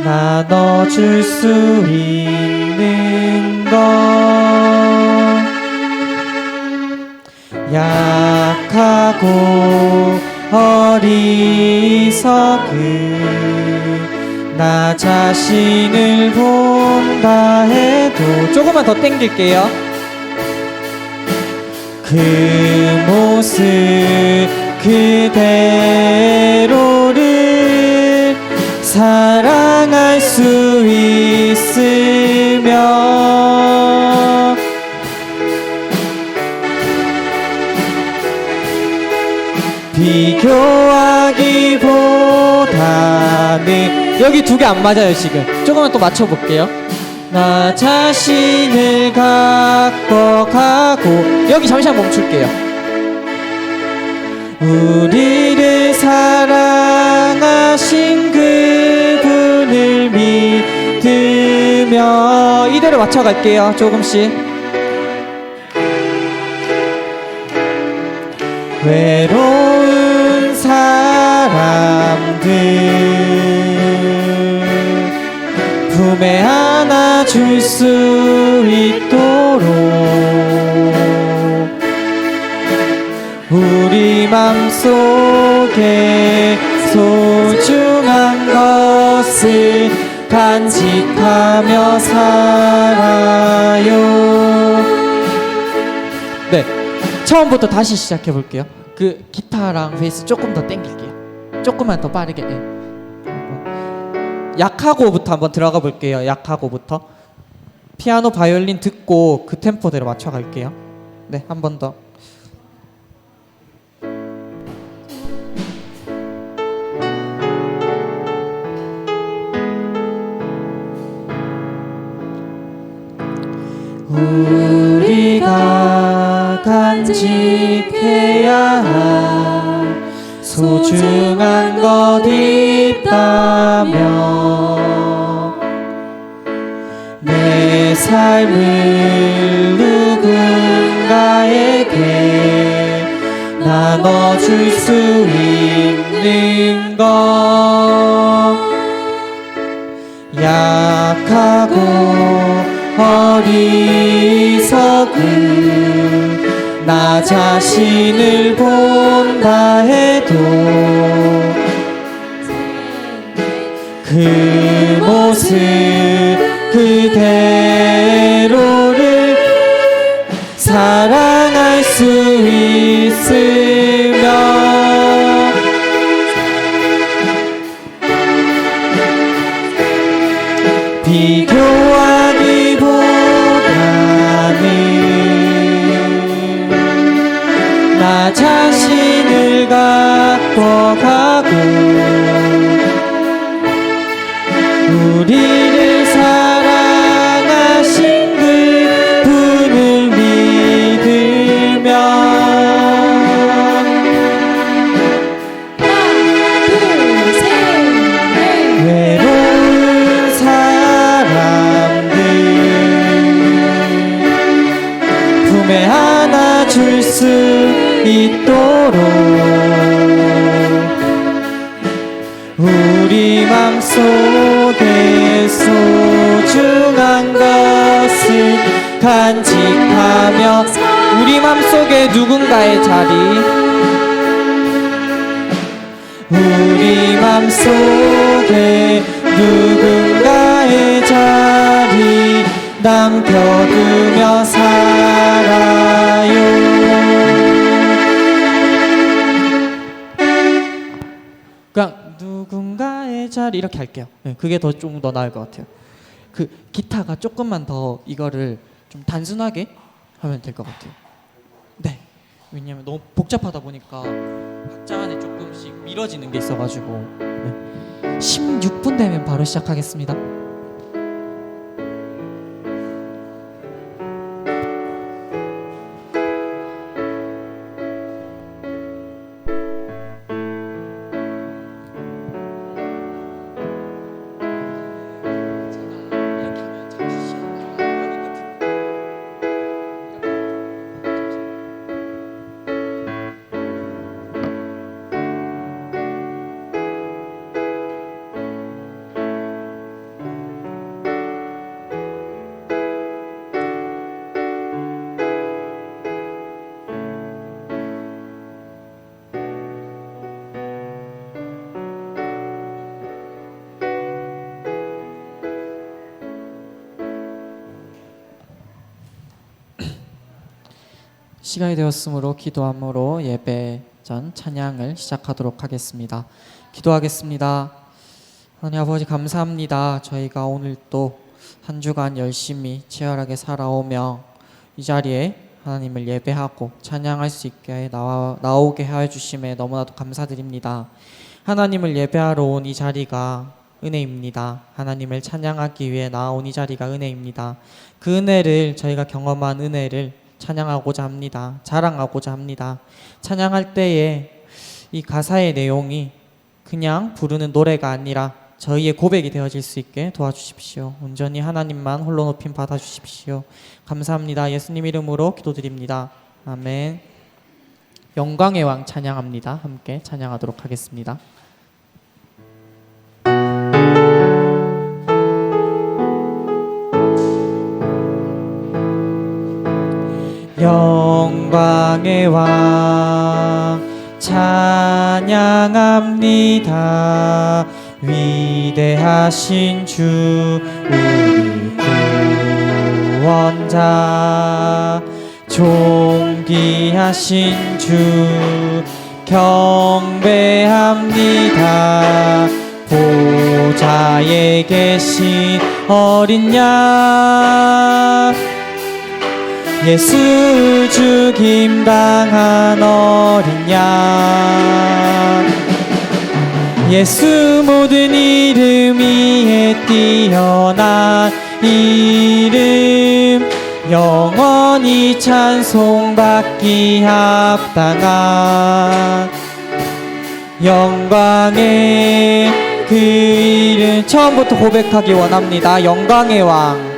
나눠줄 수 있는 것. 약하고 어리석은 나 자신을 본다 해도 조금만 더 땡길게요. 그 모습 그대로를 사랑할 수 있으며 비교하기보다는 여기 두 개 안 맞아요 지금. 조금만 또 맞춰볼게요. 나 자신을 갖고 가고 여기 잠시만 멈출게요. 우리를 사랑하신 그분을 믿으며 이대로 맞춰갈게요. 조금씩. 외로운 사람들 품에 안아줄 수 있도록 우리 맘속에 소중한 것을 간직하며 살아요. 네, 처음부터 다시 시작해 볼게요. 그 기타랑 베이스 조금 더 땡길게요. 조금만 더 빠르게. 네. 약하고부터 한번 들어가 볼게요. 약하고부터 피아노 바이올린 듣고 그 템포대로 맞춰 갈게요. 네, 한 번 더. 우리가 간직해야 할 소중한 것 있다면 내 삶을 누군가에게 나눠줄 수 있는 것. 약하고 어리석은 나 자신을 본다 해도 그 모습 그대로를 사랑할 수 있으며 비교하기보다는 나 자신을 갖고 가고 우리를 사랑하신 그분을 믿으며 외로운 사람들 품에 안아줄 수 있도록 우리 맘속에 소중한 것을 간직하며 우리 맘속에 누군가의 자리 우리 맘속에 누군가의 자리 남겨두며 살아요. 그냥 누군가의 자리 이렇게 할게요. 네, 그게 좀 더 나을 것 같아요. 그 기타가 조금만 더 이거를 좀 단순하게 하면 될 것 같아요. 네. 왜냐면 너무 복잡하다 보니까 박자 안에 조금씩 미뤄지는 게 있어가지고. 네. 16분 되면 바로 시작하겠습니다. 시간이 되었으므로 기도함으로 예배 전 찬양을 시작하도록 하겠습니다. 기도하겠습니다. 하나님 아버지 감사합니다. 저희가 오늘 또 한 주간 열심히 치열하게 살아오며 이 자리에 하나님을 예배하고 찬양할 수 있게 나오게 해주심에 너무나도 감사드립니다. 하나님을 예배하러 온 이 자리가 은혜입니다. 하나님을 찬양하기 위해 나온 이 자리가 은혜입니다. 그 은혜를 저희가 경험한 은혜를 찬양하고자 합니다. 자랑하고자 합니다. 찬양할 때에 이 가사의 내용이 그냥 부르는 노래가 아니라 저희의 고백이 되어질 수 있게 도와주십시오. 온전히 하나님만 홀로 높임 받아주십시오. 감사합니다. 예수님 이름으로 기도드립니다. 아멘. 영광의 왕 찬양합니다. 함께 찬양하도록 하겠습니다. 영광의 왕 찬양합니다. 위대하신 주 우리 구원자 존귀하신 주 경배합니다. 보좌에 계신 어린 양 예수 죽임 당한 어린 양 예수 모든 이름 위에 뛰어난 이름 영원히 찬송받기 합당한 영광의 그 이름 처음부터 고백하기 원합니다. 영광의 왕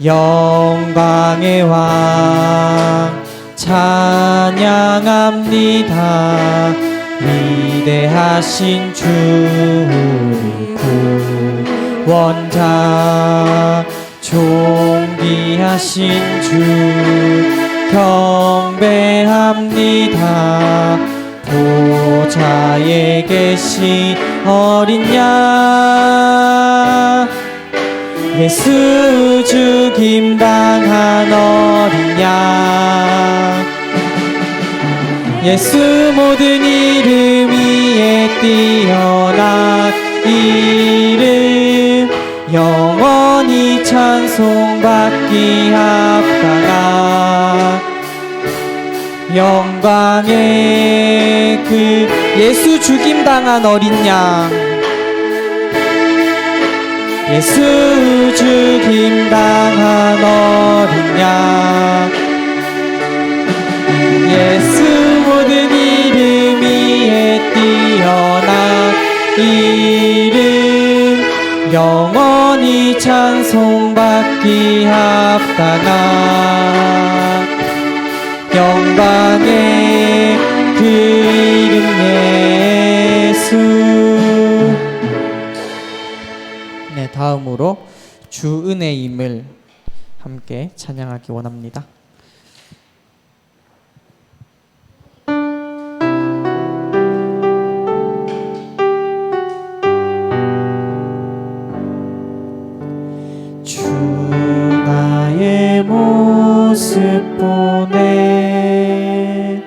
영광의 왕 찬양합니다. 위대하신 주 우리 구원자 존귀하신 주 경배합니다. 보좌에 계신 어린 양 예수 죽임 당한 어린 양 예수 모든 이름 위에 뛰어난 이름 영원히 찬송받기 합당한 영광의 그 예수 죽임 당한 어린 양 예수 죽임 당한 어린 양 예수 모든 이름 위에 뛰어난 이름 영원히 찬송받기 합당한 영광의 그 이름 예수. 네, 다음으로 주 은혜임을 함께 찬양하기 원합니다. 주 나의 모습 보네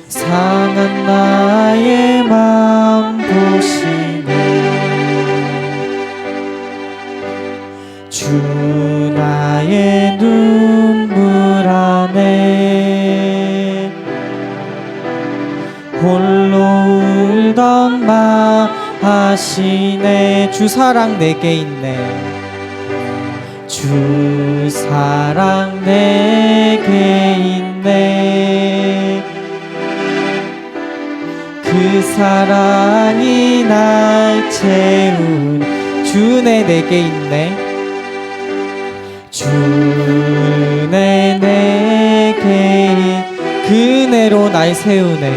상한 나의 마음 보시네 주 나의 눈물 안에 홀로 울던 마 하시네 주 사랑 내게 있네 주 사랑 내게 있네 그 사랑이 날 채운 주네 내게 있네 주네 내게 그네로 날 세우네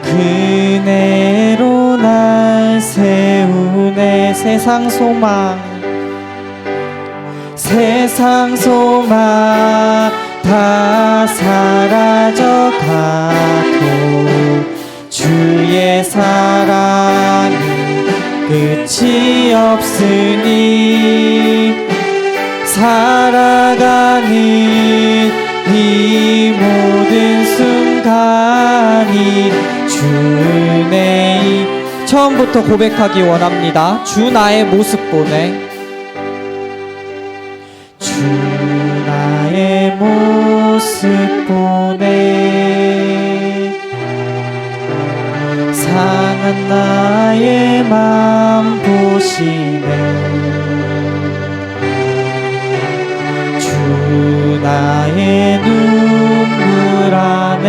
그네로 날 세우네 세상 소망 다 사라져가도 주의 사랑이 끝이 없으니 살아가는 이 모든 순간이 주 은혜이 처음부터 고백하기 원합니다. 주 나의 모습 보내 주 나의 모습 보내 상한 나의 맘 보시네 주 나의 눈물 안에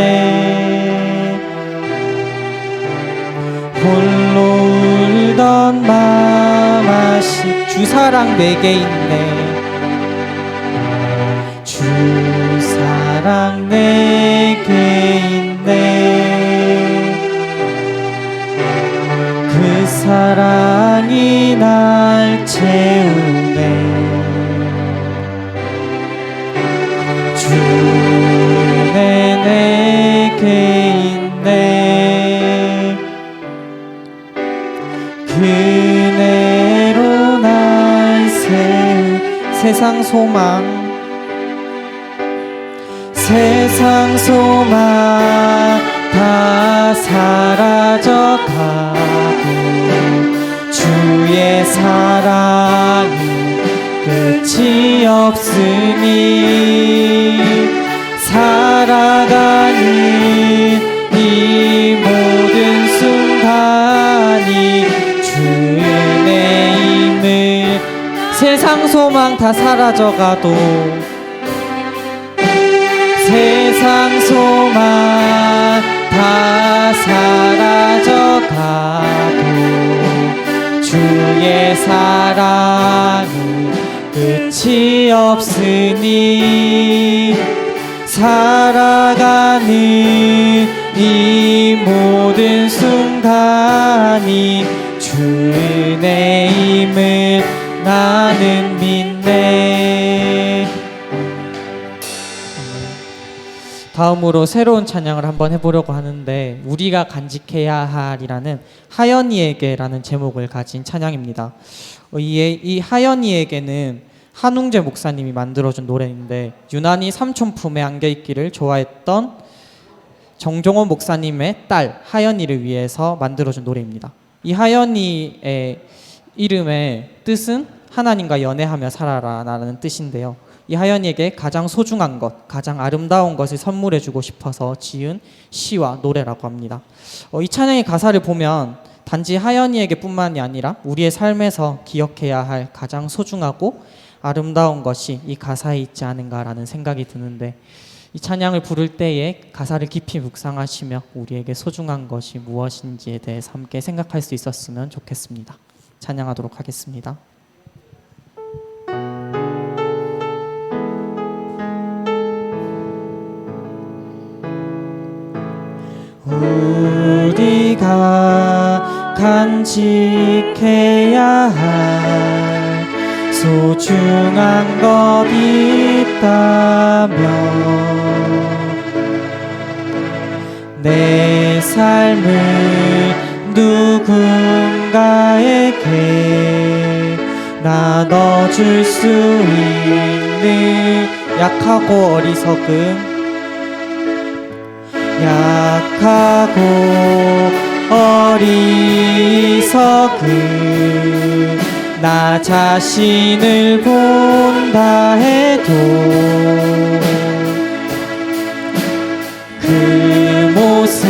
홀로 울던 맘 아시 주 사랑 내게 있네 주 사랑 내게 있네 그 사랑이 날 채우네 주 은혜 내게 있네 그 은혜로 날 세상 소망 다 사라져가고 주의 사랑이 끝이 없으니 살아가는 이 모든 순간이 주 은혜임을 세상 소망 다 사라져가도 세상 소망 다 사라져가도 주의 사랑이 끝이 없으니 살아가는 이 모든 순간이 주 은혜임을 나는 믿네. 다음으로 새로운 찬양을 한번 해보려고 하는데 우리가 간직해야 할이라는 하연이에게라는 제목을 가진 찬양입니다. 이 하연이에게는 한웅재 목사님이 만들어준 노래인데 유난히 삼촌 품에 안겨있기를 좋아했던 정종원 목사님의 딸 하연이를 위해서 만들어준 노래입니다. 이 하연이의 이름의 뜻은 하나님과 연애하며 살아라 라는 뜻인데요. 이 하연이에게 가장 소중한 것, 가장 아름다운 것을 선물해주고 싶어서 지은 시와 노래라고 합니다. 이 찬양의 가사를 보면 단지 하연이에게 뿐만이 아니라 우리의 삶에서 기억해야 할 가장 소중하고 아름다운 것이 이 가사에 있지 않은가라는 생각이 드는데 이 찬양을 부를 때에 가사를 깊이 묵상하시며 우리에게 소중한 것이 무엇인지에 대해서 함께 생각할 수 있었으면 좋겠습니다. 찬양하도록 하겠습니다. 우리가 간직해야 할 소중한 것 있다면 내 삶을 누군가에게 나눠줄 수 있는 약하고 어리석은 나 자신을 본다 해도 그 모습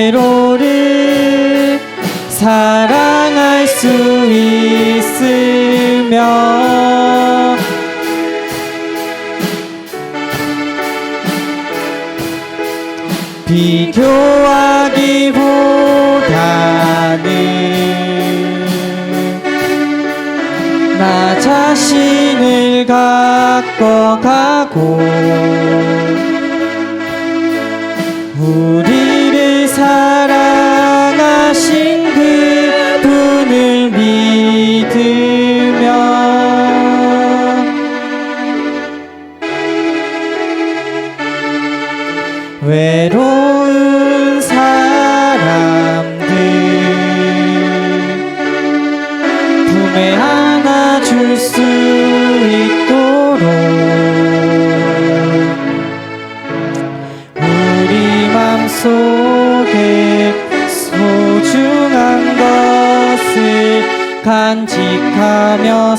그대로를 사랑할 수 있으면 비교하기보다는 나 자신을 갖고 가고 우리를 사랑하신 그분을 믿으며 외로운 사람들 품에 안아줄 간직하며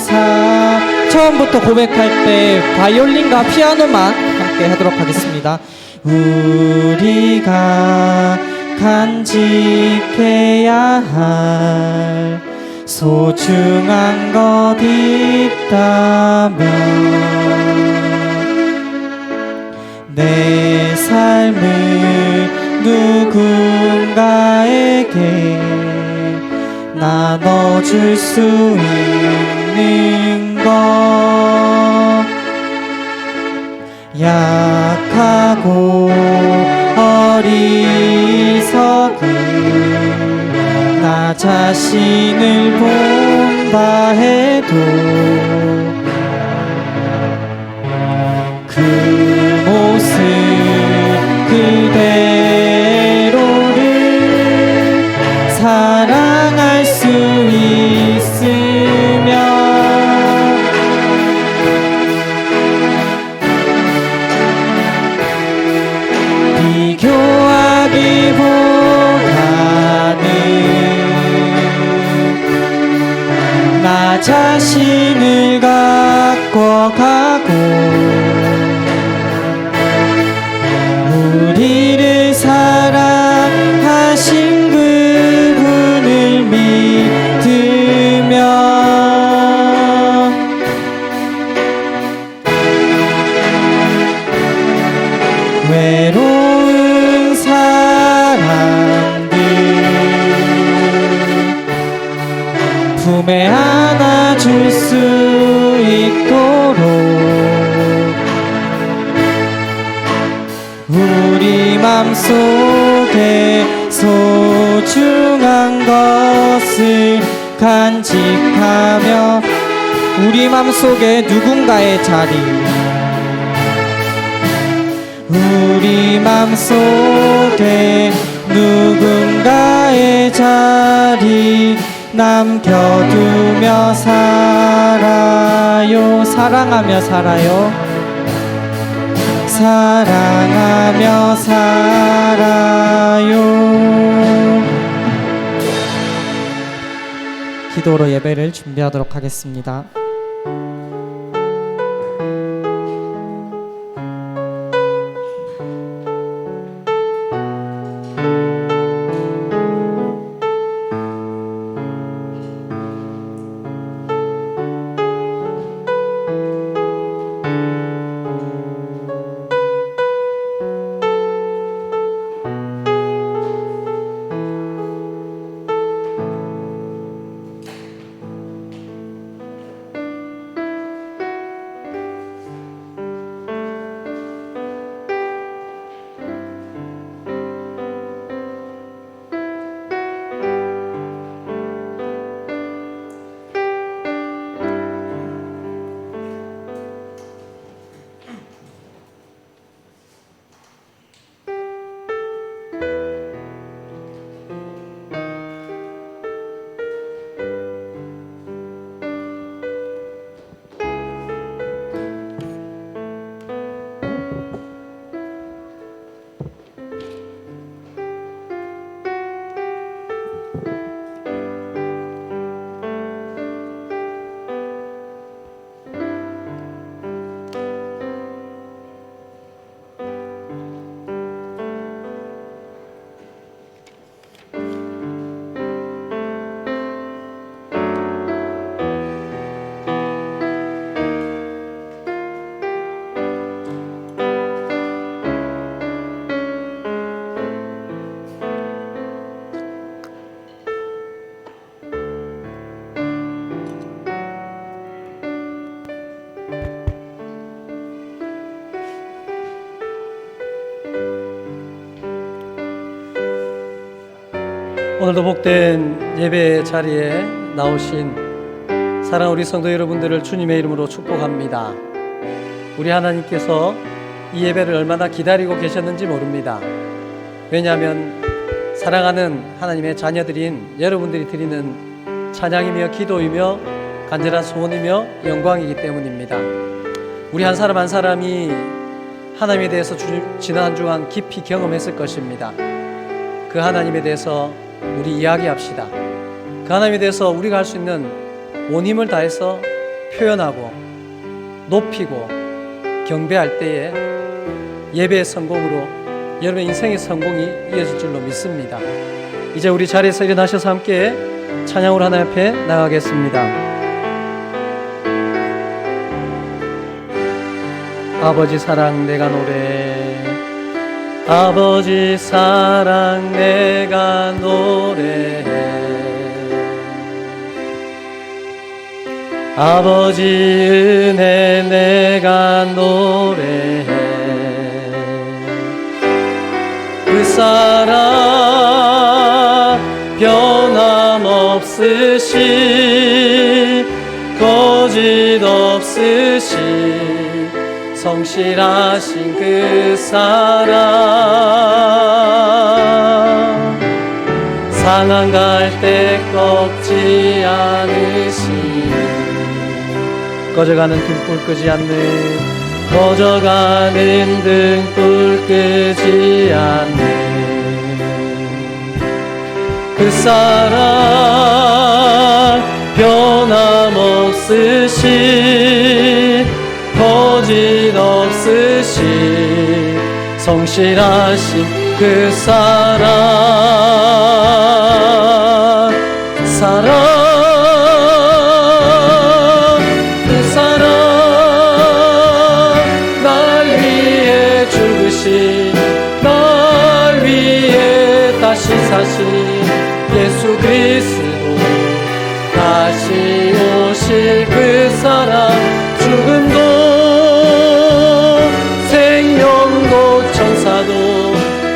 처음부터 고백할 때 바이올린과 피아노만 함께 하도록 하겠습니다. 우리가 간직해야 할 소중한 것 있다면 내 삶을 누군가에게 나눠줄 수 있는 것, 약하고 어리석은 나 자신을 본다 해도 그 모습 그대로를 사랑할 수 있으며 비교하기보다는 나 자신을 갖고 가고 우리를 사랑하신 그분을 믿으며 외로운 사람들 품에 안아줄 수 있도록 우리 맘속에 소중한 것을 간직하며 우리 맘속에 누군가의 자리 우리 맘속에 누군가의 자리 남겨두며 살아요. 사랑하며 살아요. 사랑하며 살아요. 기도로 예배를 준비하도록 하겠습니다. 오늘도 복된 예배 자리에 나오신 사랑하는 우리 성도 여러분들을 주님의 이름으로 축복합니다. 우리 하나님께서 이 예배를 얼마나 기다리고 계셨는지 모릅니다. 왜냐하면 사랑하는 하나님의 자녀들인 여러분들이 드리는 찬양이며 기도이며 간절한 소원이며 영광이기 때문입니다. 우리 한 사람 한 사람이 하나님에 대해서 지난 한 주간 깊이 경험했을 것입니다. 그 하나님에 대해서 우리 이야기합시다. 그 하나님에 대해서 우리가 할 수 있는 온 힘을 다해서 표현하고 높이고 경배할 때에 예배의 성공으로 여러분의 인생의 성공이 이어질 줄로 믿습니다. 이제 우리 자리에서 일어나셔서 함께 찬양으로 하나님 앞에 나가겠습니다. 아버지 사랑 내가 노래, 아버지 사랑 내가 노래해, 아버지 은혜 내가 노래해. 그 사랑 변함없으시 거짓 없으시 성실하신 그 사랑, 상한 갈 때 꺾지 않으시, 꺼져가는 등불 끄지 않는, 꺼져가는 등불 끄지 않는 그 사랑 변함없으시 거짓 없으시 성실하신 그 사랑, 그 사랑 날 위해 죽으신, 날 위해 다시 사신 예수 그리스도, 다시 오실 그 사랑, 죽음도 생명도 천사도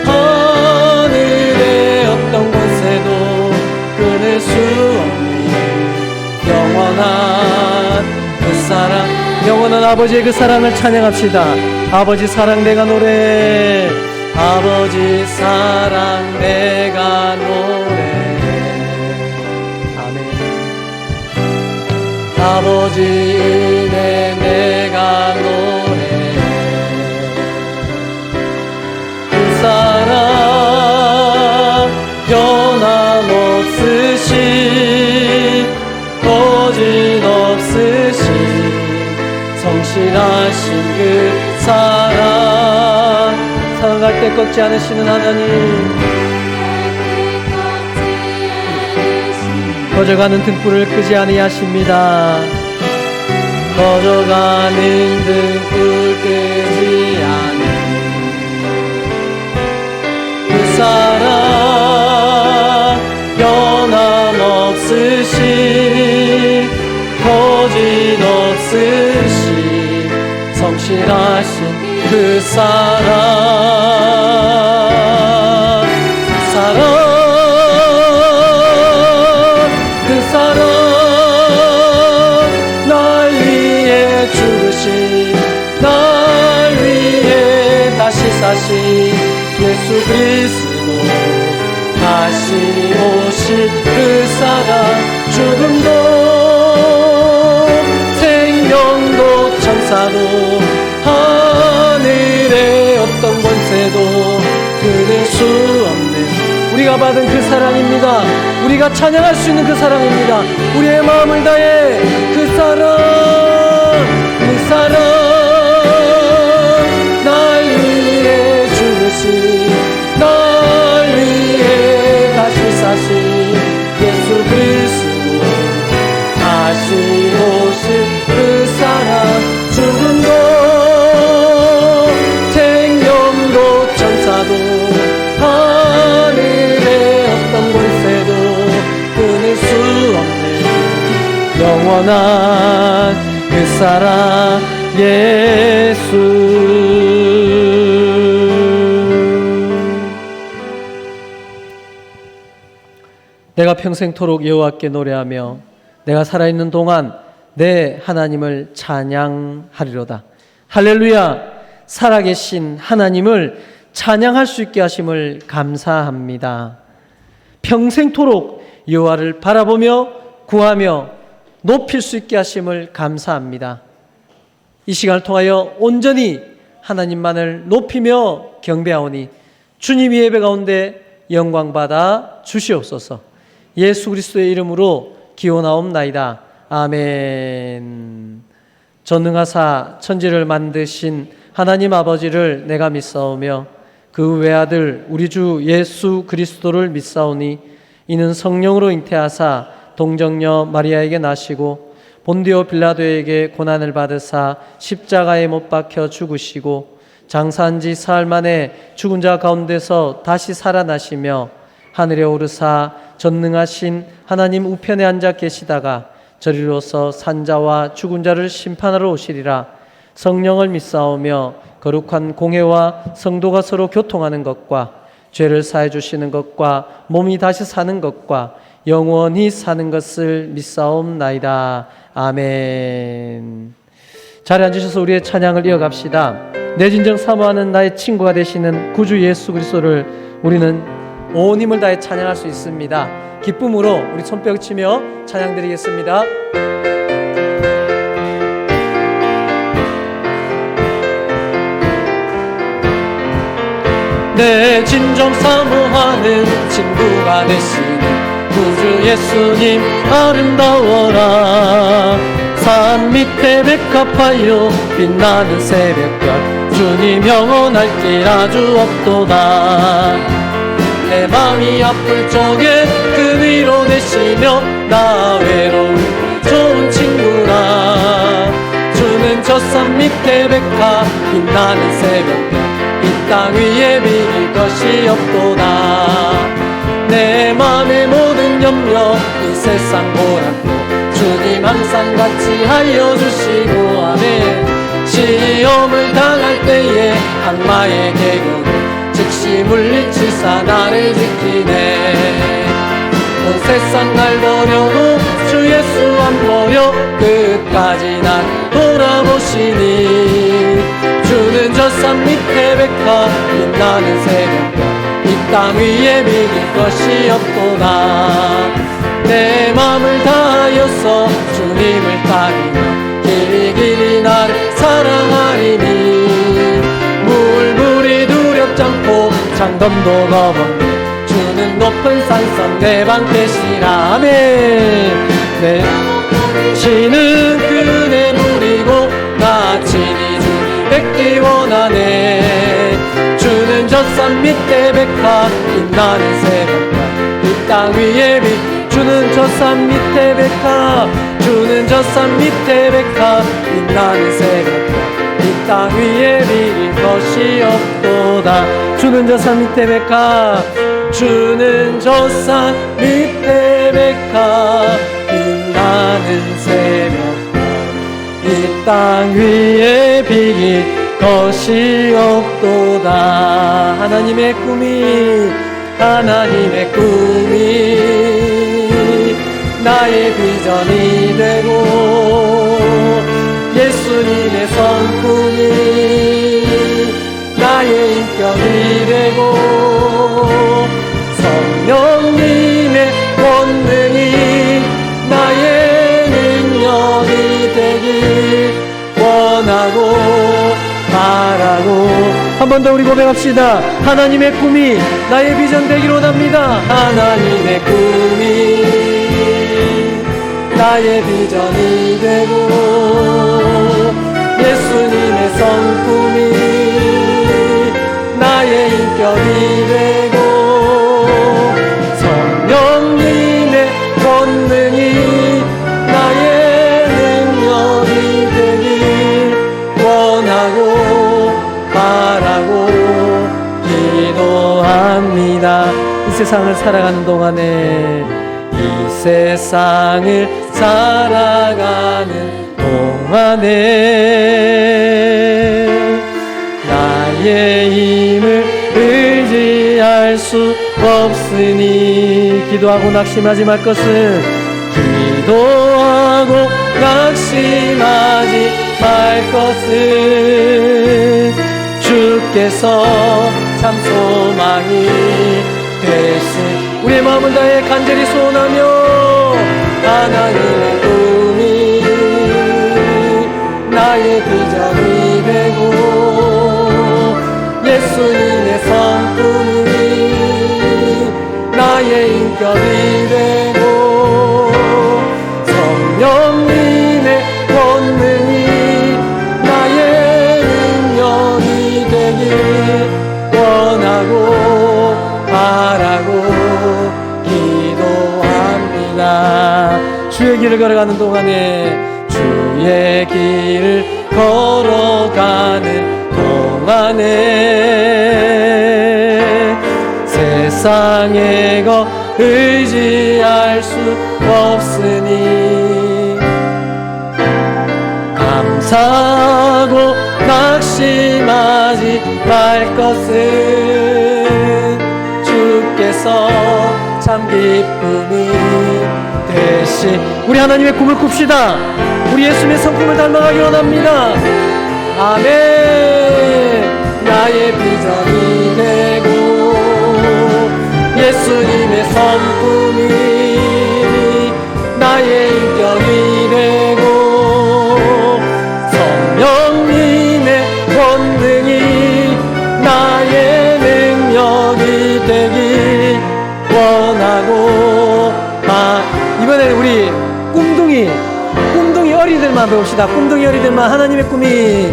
하늘의 어떤 권세도 끊을 수 없는 영원한 그 사랑, 영원한 아버지의 그 사랑을 찬양합시다. 아버지 사랑 내가 노래, 아버지 사랑 내가 노래. 아멘. 아버지 은혜 내가 노래, 그 사랑 변함없으시 거짓 없으시 성실하신 그 사랑, 사랑할 때 꺾지 않으시는 하나님, 꺼져가는 등불을 끄지 아니하십니다. 꺼져가는 등불 끄지 않는 그 사랑 변함없으시 거짓 없으시 성실하신 그 사랑, 그 사랑 날 위해 죽으신, 날 위해 다시 사신 예수 그리스도, 다시 오실 그 사랑, 죽음도 생명도 천사도 하늘의 어떤 권세도 끊을 수 없는 우리가 받은 그 사랑입니다. 우리가 찬양할 수 있는 그 사랑입니다. 우리의 마음을 다해 그 사랑, 그 사랑 날 위해 죽으신, 날 위해 다시 사신 예수 그리스도, 다시 오실 그 사랑, 죽음도 생명도 천사도 하늘의 어떤 권세도 끊을 수 없는 영원한 그 사랑 예수. 내가 평생토록 여호와께 노래하며 내가 살아있는 동안 내 하나님을 찬양하리로다. 할렐루야. 살아계신 하나님을 찬양할 수 있게 하심을 감사합니다. 평생토록 여호와를 바라보며 구하며 높일 수 있게 하심을 감사합니다. 이 시간을 통하여 온전히 하나님만을 높이며 경배하오니 주님 예배 가운데 영광받아 주시옵소서. 예수 그리스도의 이름으로 기원하옵나이다. 아멘. 전능하사 천지를 만드신 하나님 아버지를 내가 믿사오며 그 외아들 우리 주 예수 그리스도를 믿사오니 이는 성령으로 잉태하사 동정녀 마리아에게 나시고 본디오 빌라도에게 고난을 받으사 십자가에 못 박혀 죽으시고 장사한 지 사흘 만에 죽은 자 가운데서 다시 살아나시며 하늘에 오르사 전능하신 하나님 우편에 앉아 계시다가 저리로서 산자와 죽은 자를 심판하러 오시리라. 성령을 믿사오며 거룩한 공회와 성도가 서로 교통하는 것과 죄를 사해 주시는 것과 몸이 다시 사는 것과 영원히 사는 것을 믿사옵나이다. 아멘. 자리에 앉으셔서 우리의 찬양을 이어갑시다. 내 진정 사모하는 나의 친구가 되시는 구주 예수 그리스도를 우리는 온 힘을 다해 찬양할 수 있습니다. 기쁨으로 우리 손뼉 치며 찬양 드리겠습니다. 내 진정 사모하는 친구가 되시는 구주 예수님 아름다워라. 산 밑에 백합하여 빛나는 새벽별 주님 영원할 길 아주 없도다. 내 마음이 아플 적에 그 위로 되시며 나 외로울 좋은 친구라. 주는 저 산 밑에 백합 빛나는 새벽별 이 땅 위에 비길 것이 없도다. 내 맘의 모든 염려 이 세상 보람도 주님 항상 같이 하여 주시고 아멘. 시험을 당할 때에 악마의 계교를 즉시 물리치사 나를 지키네. 온 세상 날 버려도 주 예수 안 버려 끝까지 날 돌아보시니. 주는 저 산 밑에 백합 빛나는 새벽별 이 땅 위에 비길 것이 없도다. 내 맘을 다하여서 주님을 따르며 길이 길이 나를 사랑하리니. 물불이 두렵지 않고 장덤도 넘었네. 주는 높은 산성 내 방 되시라. 아멘. 내 신은 그네 물이고 나 친히 주님 뵙기 원하네. 주는 저 산 밑에 백합 빛나는 새벽별 이 땅 위에 빛. 주는 저 산 밑에 백합 주는 저 산 밑에 백합 빛나는 새벽별 이 땅 위에 비길 것이 없도다. 주는 저 산 밑에 백합 주는 저 산 밑에 백합 빛나는 새벽별 이 땅 위에 비길 것이 없도다. 하나님의 꿈이 나의 비전이 되고 예수님의 성품이 나의 인격이 되고 성령님의 권능이 나의 능력이 되길 원하고 바라고. 한 번 더 우리 고백합시다. 하나님의 꿈이 나의 비전 되기를 원합니다. 하나님의 꿈이 나의 비전이 되고 예수님의 성품이 나의 인격이 되고 성령님의 권능이 나의 능력이 되길 원하고 바라고 기도합니다. 이 세상을 살아가는 동안에 이 세상을 살아가는 동안에 나의 힘을 의지할 수 없으니. 기도하고 낙심하지 말 것은 기도하고 낙심하지 말 것은 주께서 참 소망이 되신. 우리의 마음을 다해 간절히 소원하며 하나님의 꿈이 나의 비전이 되고 예수님의 성품이 나의 인격이 되고 주의 길을 걸어가는 동안에 주의 길을 걸어가는 동안에 세상의 것 의지할 수 없으니 감사하고 낙심하지 말 것은 주께서 참 기쁨이 되시. 우리 하나님의 꿈을 꿉시다. 우리 예수님의 성품을 닮아가기 원합니다. 아멘. 나의 비전이 되고 예수님의 성품이 나의 인격이 되고 성령님의 권능이 나의 능력이 되길 원하고. 이번에는 우리 꿈둥이 어린이들만 배웁시다. 꿈둥이 어린이들만 하나님의 꿈이.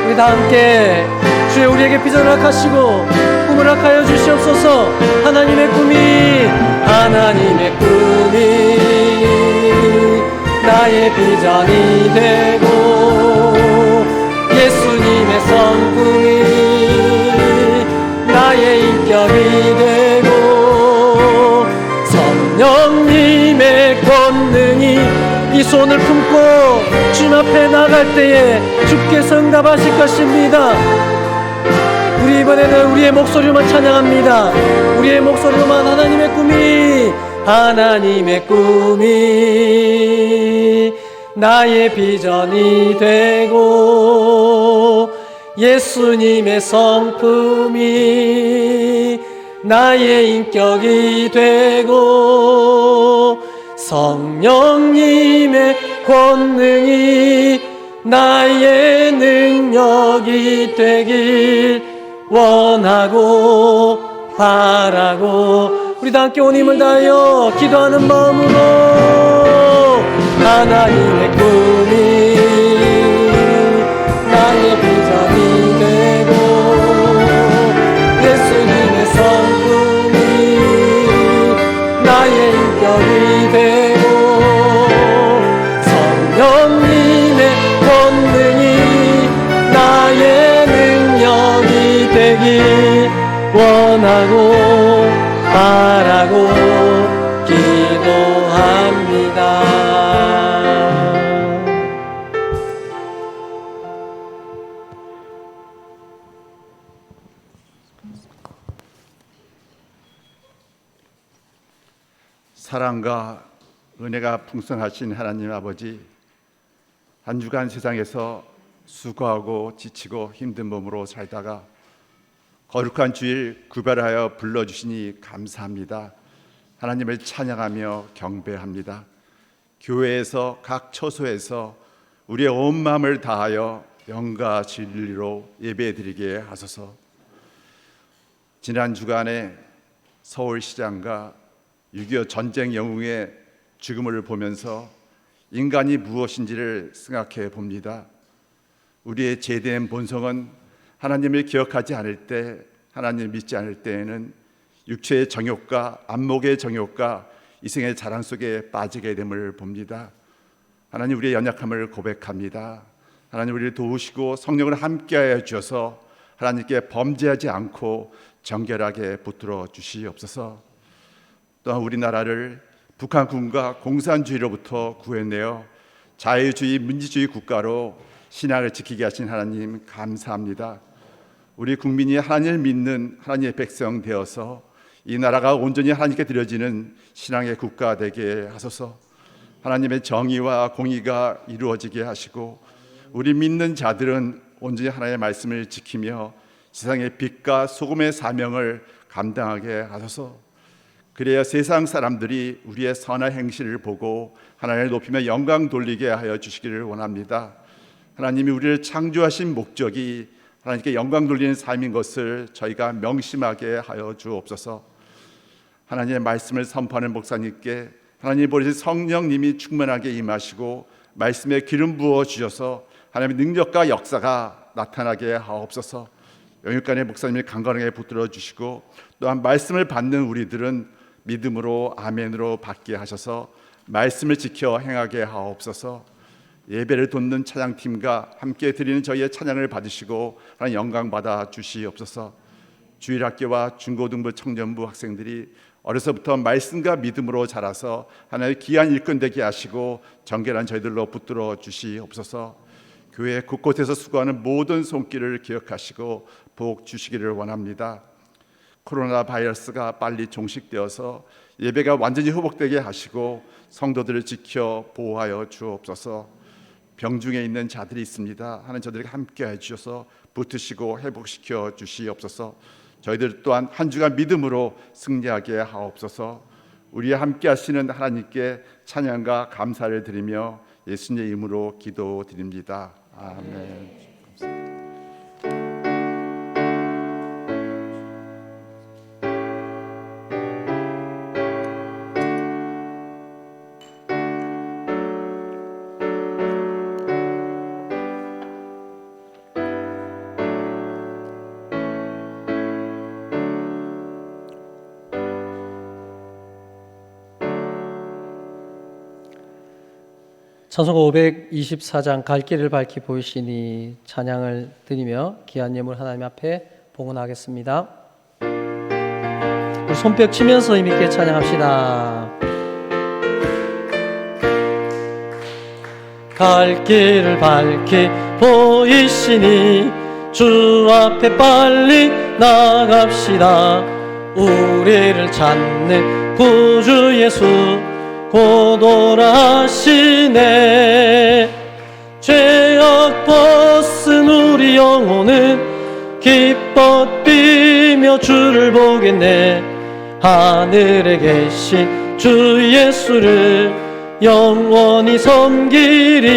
우리 다 함께 주여 우리에게 비전을 허락하시고 꿈을 허락하여 주시옵소서. 하나님의 꿈이 나의 비전이 되고 예수님의 성품이 나의 인격이 되고 성령님의 권능이 이 손을 품고 주님 앞에 나갈 때에 주께서 응답하실 것입니다. 우리 이번에는 우리의 목소리로만 찬양합니다. 우리의 목소리로만 하나님의 꿈이 나의 비전이 되고 예수님의 성품이 나의 인격이 되고 성령님의 권능이 나의 능력이 되길 원하고 바라고. 우리 다 함께 온 힘을 다하여 기도하는 마음으로 하나님의 꿈이 나의 비전이 되고 예수님의 성품이 나의 인격이 되고 성령님의 권능이 나의 능력이 되길 원하고 바라고 기도합니다. 사랑과 은혜가 풍성하신 하나님 아버지, 한 주간 세상에서 수고하고 지치고 힘든 몸으로 살다가 거룩한 주일 구별하여 불러주시니 감사합니다. 하나님을 찬양하며 경배합니다. 교회에서 각 처소에서 우리의 온 마음을 다하여 영과 진리로 예배드리게 하소서. 지난 주간에 서울시장과 6.25 전쟁 영웅의 죽음을 보면서 인간이 무엇인지를 생각해 봅니다. 우리의 제대한 본성은 하나님을 기억하지 않을 때, 하나님을 믿지 않을 때에는 육체의 정욕과 안목의 정욕과 이생의 자랑 속에 빠지게 됨을 봅니다. 하나님, 우리의 연약함을 고백합니다. 하나님, 우리를 도우시고 성령을 함께하여 주셔서 하나님께 범죄하지 않고 정결하게 붙들어 주시옵소서. 또한 우리나라를 북한군과 공산주의로부터 구해내어 자유주의, 민주주의 국가로 신앙을 지키게 하신 하나님 감사합니다. 우리 국민이 하나님을 믿는 하나님의 백성 되어서 이 나라가 온전히 하나님께 드려지는 신앙의 국가 되게 하소서. 하나님의 정의와 공의가 이루어지게 하시고 우리 믿는 자들은 온전히 하나님의 말씀을 지키며 세상의 빛과 소금의 사명을 감당하게 하소서. 그래야 세상 사람들이 우리의 선한 행실을 보고 하나님을 높이며 영광 돌리게 하여 주시기를 원합니다. 하나님이 우리를 창조하신 목적이 하나님께 영광 돌리는 삶인 것을 저희가 명심하게 하여 주옵소서. 하나님의 말씀을 선포하는 목사님께 하나님 보내신 성령님이 충만하게 임하시고 말씀에 기름 부어 주셔서 하나님의 능력과 역사가 나타나게 하옵소서. 영육간의 목사님을 강건하게 붙들어 주시고 또한 말씀을 받는 우리들은 믿음으로 아멘으로 받게 하셔서 말씀을 지켜 행하게 하옵소서. 예배를 돕는 찬양팀과 함께 드리는 저희의 찬양을 받으시고 하나님 영광 받아 주시옵소서. 주일학교와 중고등부 청년부 학생들이 어려서부터 말씀과 믿음으로 자라서 하나님의 귀한 일꾼 되게 하시고 정결한 저희들로 붙들어 주시옵소서. 교회 곳곳에서 수고하는 모든 손길을 기억하시고 복 주시기를 원합니다. 코로나 바이러스가 빨리 종식되어서 예배가 완전히 회복되게 하시고 성도들을 지켜 보호하여 주옵소서. 병중에 있는 자들이 있습니다. 하나님 저들에게 함께해 주셔서 붙으시고 회복시켜 주시옵소서. 저희들 또한 한 주간 믿음으로 승리하게 하옵소서. 우리와 함께 하시는 하나님께 찬양과 감사를 드리며 예수님의 이름으로 기도드립니다. 아멘. 찬송가 524장 갈 길을 밝히 보이시니 찬양을 드리며 귀한 예물 하나님 앞에 봉헌하겠습니다. 우리 손뼉 치면서 힘있게 찬양합시다. 갈 길을 밝히 보이시니 주 앞에 빨리 나갑시다. 우리를 찾는 구주 예수 곧 오라 하시네. 죄악 벗은 우리 영혼은 기뻐 뛰며 주를 보겠네. 하늘에 계신 주 예수를 영원히 섬기리.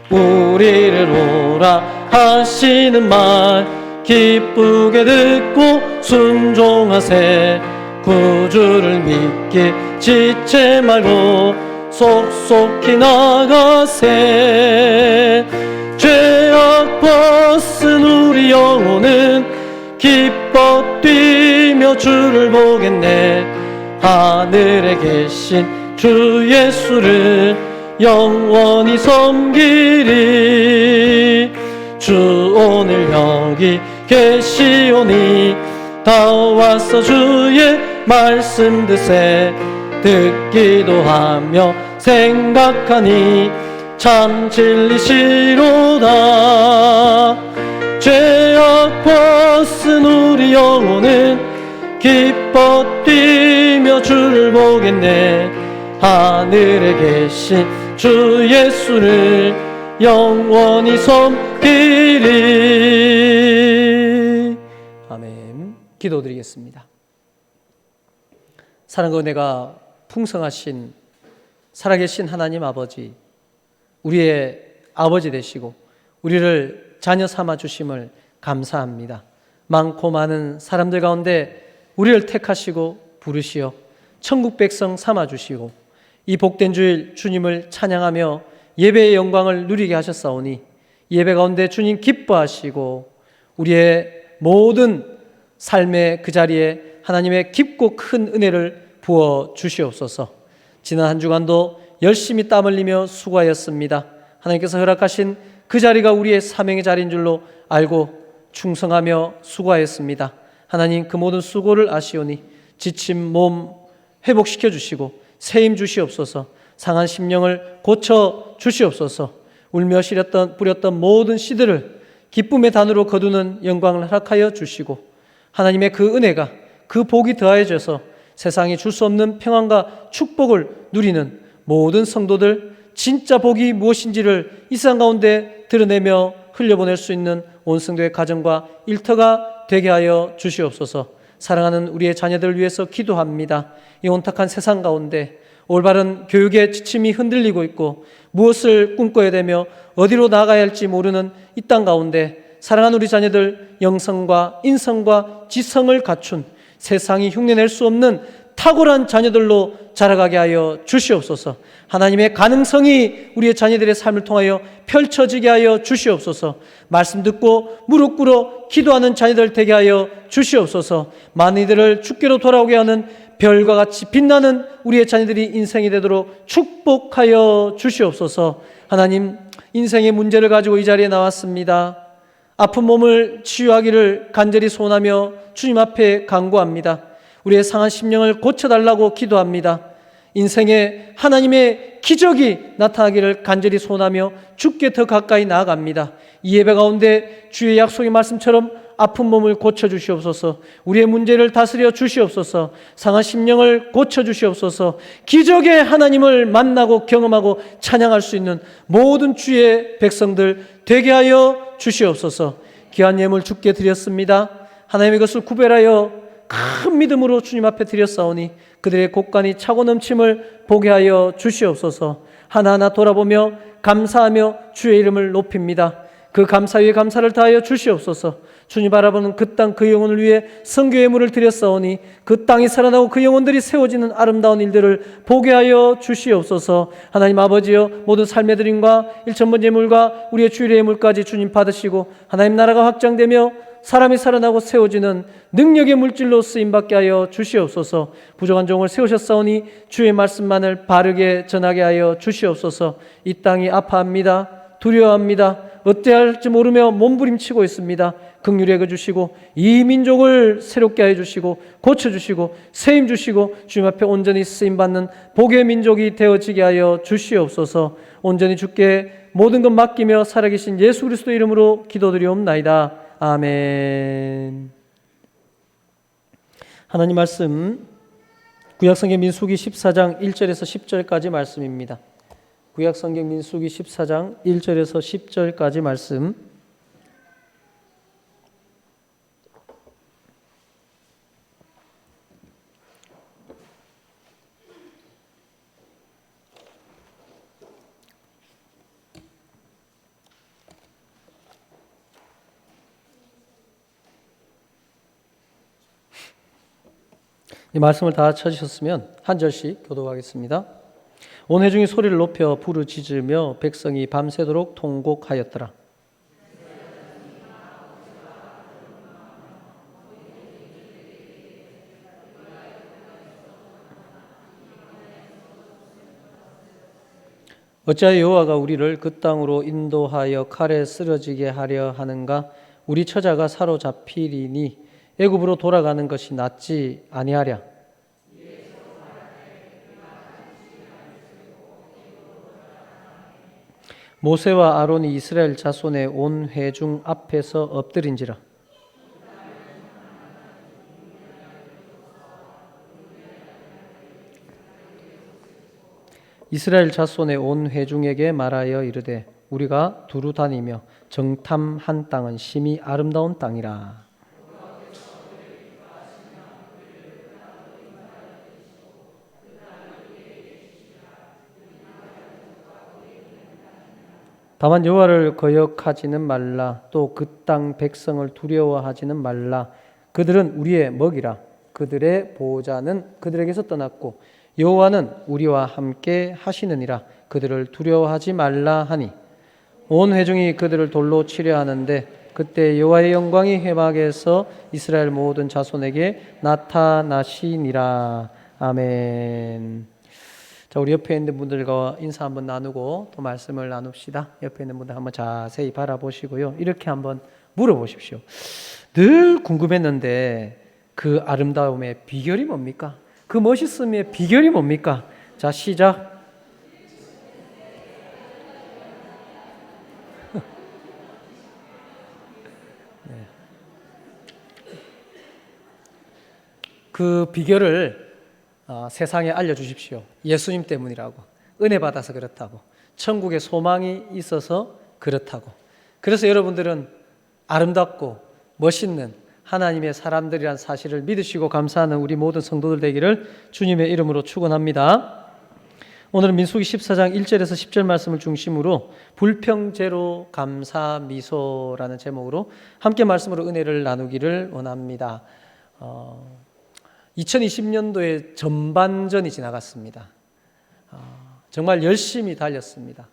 우리를 오라 하시는 말 기쁘게 듣고 순종하세. 구주를 믿기 지체 말고 속속히 나가세. 죄악 벗은 우리 영혼은 기뻐 뛰며 주를 보겠네. 하늘에 계신 주 예수를 영원히 섬기리. 주 오늘 여기 계시오니 다 와서 주의 말씀 드세. 듣기도 하며 생각하니 참 진리시로다. 죄악 벗은 우리 영혼은 기뻐 뛰며 주를 보겠네. 하늘에 계신 주 예수를 영원히 섬기리. 아멘. 기도드리겠습니다. 사랑과 은혜가 풍성하신 살아계신 하나님 아버지, 우리의 아버지 되시고 우리를 자녀 삼아 주심을 감사합니다. 많고 많은 사람들 가운데 우리를 택하시고 부르시어 천국 백성 삼아 주시고 이 복된 주일 주님을 찬양하며 예배의 영광을 누리게 하셨사오니 예배 가운데 주님 기뻐하시고 우리의 모든 삶의 그 자리에 하나님의 깊고 큰 은혜를 부어 주시옵소서. 지난 한 주간도 열심히 땀 흘리며 수고하였습니다. 하나님께서 허락하신 그 자리가 우리의 사명의 자리인 줄로 알고 충성하며 수고하였습니다. 하나님 그 모든 수고를 아시오니 지친 몸 회복시켜 주시고 새 힘 주시옵소서. 상한 심령을 고쳐 주시옵소서. 울며 뿌렸던 모든 씨들을 기쁨의 단으로 거두는 영광을 허락하여 주시고 하나님의 그 은혜가 그 복이 더해져서 세상이 줄 수 없는 평안과 축복을 누리는 모든 성도들 진짜 복이 무엇인지를 이 세상 가운데 드러내며 흘려보낼 수 있는 온 성도의 가정과 일터가 되게 하여 주시옵소서. 사랑하는 우리의 자녀들을 위해서 기도합니다. 이 온탁한 세상 가운데 올바른 교육의 지침이 흔들리고 있고 무엇을 꿈꿔야 되며 어디로 나가야 할지 모르는 이 땅 가운데 사랑하는 우리 자녀들 영성과 인성과 지성을 갖춘 세상이 흉내낼 수 없는 탁월한 자녀들로 자라가게 하여 주시옵소서. 하나님의 가능성이 우리의 자녀들의 삶을 통하여 펼쳐지게 하여 주시옵소서. 말씀 듣고 무릎 꿇어 기도하는 자녀들 되게 하여 주시옵소서. 많은 이들을 주께로 돌아오게 하는 별과 같이 빛나는 우리의 자녀들이 인생이 되도록 축복하여 주시옵소서. 하나님, 인생의 문제를 가지고 이 자리에 나왔습니다. 아픈 몸을 치유하기를 간절히 소원하며 주님 앞에 간구합니다. 우리의 상한 심령을 고쳐달라고 기도합니다. 인생에 하나님의 기적이 나타나기를 간절히 소원하며 주께 더 가까이 나아갑니다. 이 예배 가운데 주의 약속의 말씀처럼 아픈 몸을 고쳐주시옵소서. 우리의 문제를 다스려 주시옵소서. 상한 심령을 고쳐주시옵소서. 기적의 하나님을 만나고 경험하고 찬양할 수 있는 모든 주의 백성들 되게 하여 주시옵소서. 귀한 예물 주께 드렸습니다. 하나님의 것을 구별하여 큰 믿음으로 주님 앞에 드렸사오니 그들의 곳간이 차고 넘침을 보게 하여 주시옵소서. 하나하나 돌아보며 감사하며 주의 이름을 높입니다. 그 감사 위에 감사를 다하여 주시옵소서. 주님 바라보는 그 땅 그 영혼을 위해 선교 예물을 드렸사오니 그 땅이 살아나고 그 영혼들이 세워지는 아름다운 일들을 보게 하여 주시옵소서. 하나님 아버지여, 모든 삶의 드림과 1,000번 예물과 우리의 주일의 예물까지 주님 받으시고 하나님 나라가 확장되며 사람이 살아나고 세워지는 능력의 물질로 쓰임받게 하여 주시옵소서. 부족한 종을 세우셨사오니 주의 말씀만을 바르게 전하게 하여 주시옵소서. 이 땅이 아파합니다. 두려워합니다. 어찌해야 할지 모르며 몸부림치고 있습니다. 긍휼히 여겨주시고 이 민족을 새롭게 하여 주시고 고쳐주시고 세임 주시고 주님 앞에 온전히 쓰임받는 복의 민족이 되어지게 하여 주시옵소서. 온전히 주께 모든 것 맡기며 살아계신 예수 그리스도 이름으로 기도드리옵나이다. 아멘. 하나님 말씀 구약성경 민수기 14장 1절에서 10절까지 말씀입니다. 구약성경 민수기 14장 1절에서 10절까지 말씀. 이 말씀을 다 찾으셨으면 한 절씩 교독하겠습니다. 온 회중이 소리를 높여 부르짖으며 백성이 밤새도록 통곡하였더라. 어찌하여 여호와가 우리를 그 땅으로 인도하여 칼에 쓰러지게 하려 하는가? 우리 처자가 사로잡히리니 애굽으로 돌아가는 것이 낫지 아니하랴. 모세와 아론이 이스라엘 자손의 온 회중 앞에서 엎드린지라. 이스라엘 자손의 온 회중에게 말하여 이르되 우리가 두루 다니며 정탐한 땅은 심히 아름다운 땅이라. 다만 여호와를 거역하지는 말라. 또 그 땅 백성을 두려워하지는 말라. 그들은 우리의 먹이라. 그들의 보호자는 그들에게서 떠났고 여호와는 우리와 함께 하시느니라. 그들을 두려워하지 말라 하니 온 회중이 그들을 돌로 치려 하는데 그때 여호와의 영광이 회막에서 이스라엘 모든 자손에게 나타나시니라. 아멘. 자, 우리 옆에 있는 분들과 인사 한번 나누고 또 말씀을 나눕시다. 옆에 있는 분들 한번 자세히 바라보시고요. 이렇게 한번 물어보십시오. 늘 궁금했는데 그 아름다움의 비결이 뭡니까? 그 멋있음의 비결이 뭡니까? 자, 시작. 네. 그 비결을 세상에 알려주십시오. 예수님 때문이라고. 은혜 받아서 그렇다고. 천국에 소망이 있어서 그렇다고. 그래서 여러분들은 아름답고 멋있는 하나님의 사람들이란 사실을 믿으시고 감사하는 우리 모든 성도들 되기를 주님의 이름으로 축원합니다. 오늘은 민수기 14장 1절에서 10절 말씀을 중심으로 불평제로 감사 미소라는 제목으로 함께 말씀으로 은혜를 나누기를 원합니다. 2020년도에 전반전이 지나갔습니다. 정말 열심히 달렸습니다.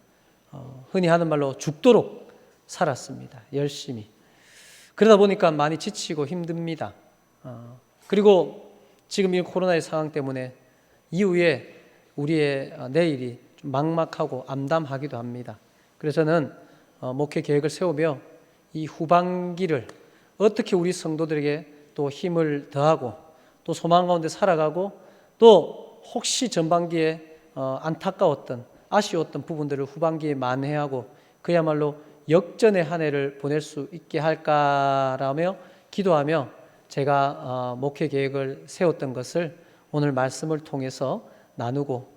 흔히 하는 말로 죽도록 살았습니다. 열심히. 그러다 보니까 많이 지치고 힘듭니다. 그리고 지금 이 코로나의 상황 때문에 이후에 우리의 내일이 좀 막막하고 암담하기도 합니다. 그래서 저는 목회 계획을 세우며 이 후반기를 어떻게 우리 성도들에게 또 힘을 더하고 또 소망 가운데 살아가고 또 혹시 전반기에 안타까웠던 아쉬웠던 부분들을 후반기에 만회하고 그야말로 역전의 한 해를 보낼 수 있게 할까라며 기도하며 제가 목회 계획을 세웠던 것을 오늘 말씀을 통해서 나누고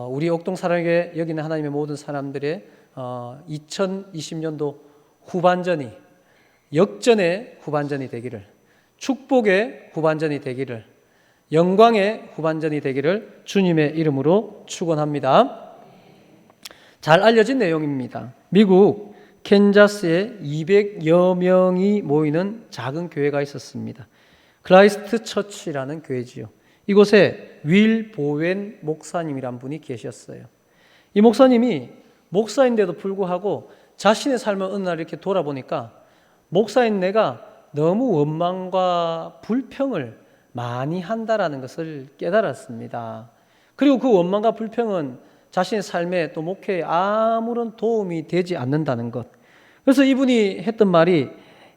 우리 옥동 사랑에 여기는 하나님의 모든 사람들의 2020년도 후반전이 역전의 후반전이 되기를, 축복의 후반전이 되기를, 영광의 후반전이 되기를 주님의 이름으로 축원합니다. 잘 알려진 내용입니다. 미국 캔자스에 200여 명이 모이는 작은 교회가 있었습니다. 크라이스트 처치라는 교회지요. 이곳에 윌 보웬 목사님이란 분이 계셨어요. 이 목사님이 목사인데도 불구하고 자신의 삶을 어느 날 이렇게 돌아보니까 목사인 내가 너무 원망과 불평을 많이 한다라는 것을 깨달았습니다. 그리고 그 원망과 불평은 자신의 삶에 또 목회에 아무런 도움이 되지 않는다는 것. 그래서 이분이 했던 말이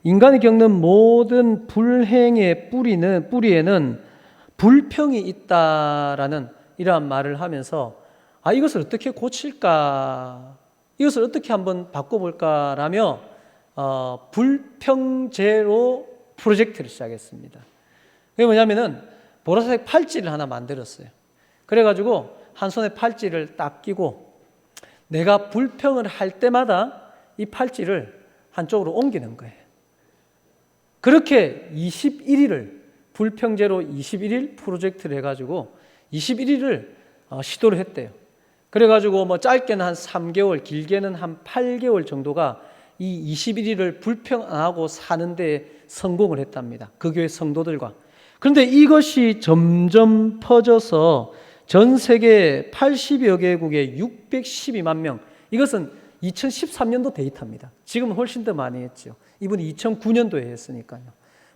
인간이 겪는 모든 불행의 뿌리에는 불평이 있다라는 이러한 말을 하면서 이것을 어떻게 고칠까, 이것을 어떻게 한번 바꿔볼까라며 불평제로 프로젝트를 시작했습니다. 그게 뭐냐면은 보라색 팔찌를 하나 만들었어요. 그래가지고 한 손에 팔찌를 딱 끼고 내가 불평을 할 때마다 이 팔찌를 한쪽으로 옮기는 거예요. 그렇게 21일을 불평제로 21일 프로젝트를 해가지고 21일을 시도를 했대요. 그래가지고 뭐 짧게는 한 3개월, 길게는 한 8개월 정도가 이 21일을 불평 안 하고 사는 데 성공을 했답니다. 그 교회 성도들과. 그런데 이것이 점점 퍼져서 전 세계 80여 개국에 612만 명, 이것은 2013년도 데이터입니다. 지금은 훨씬 더 많이 했죠. 이분이 2009년도에 했으니까요.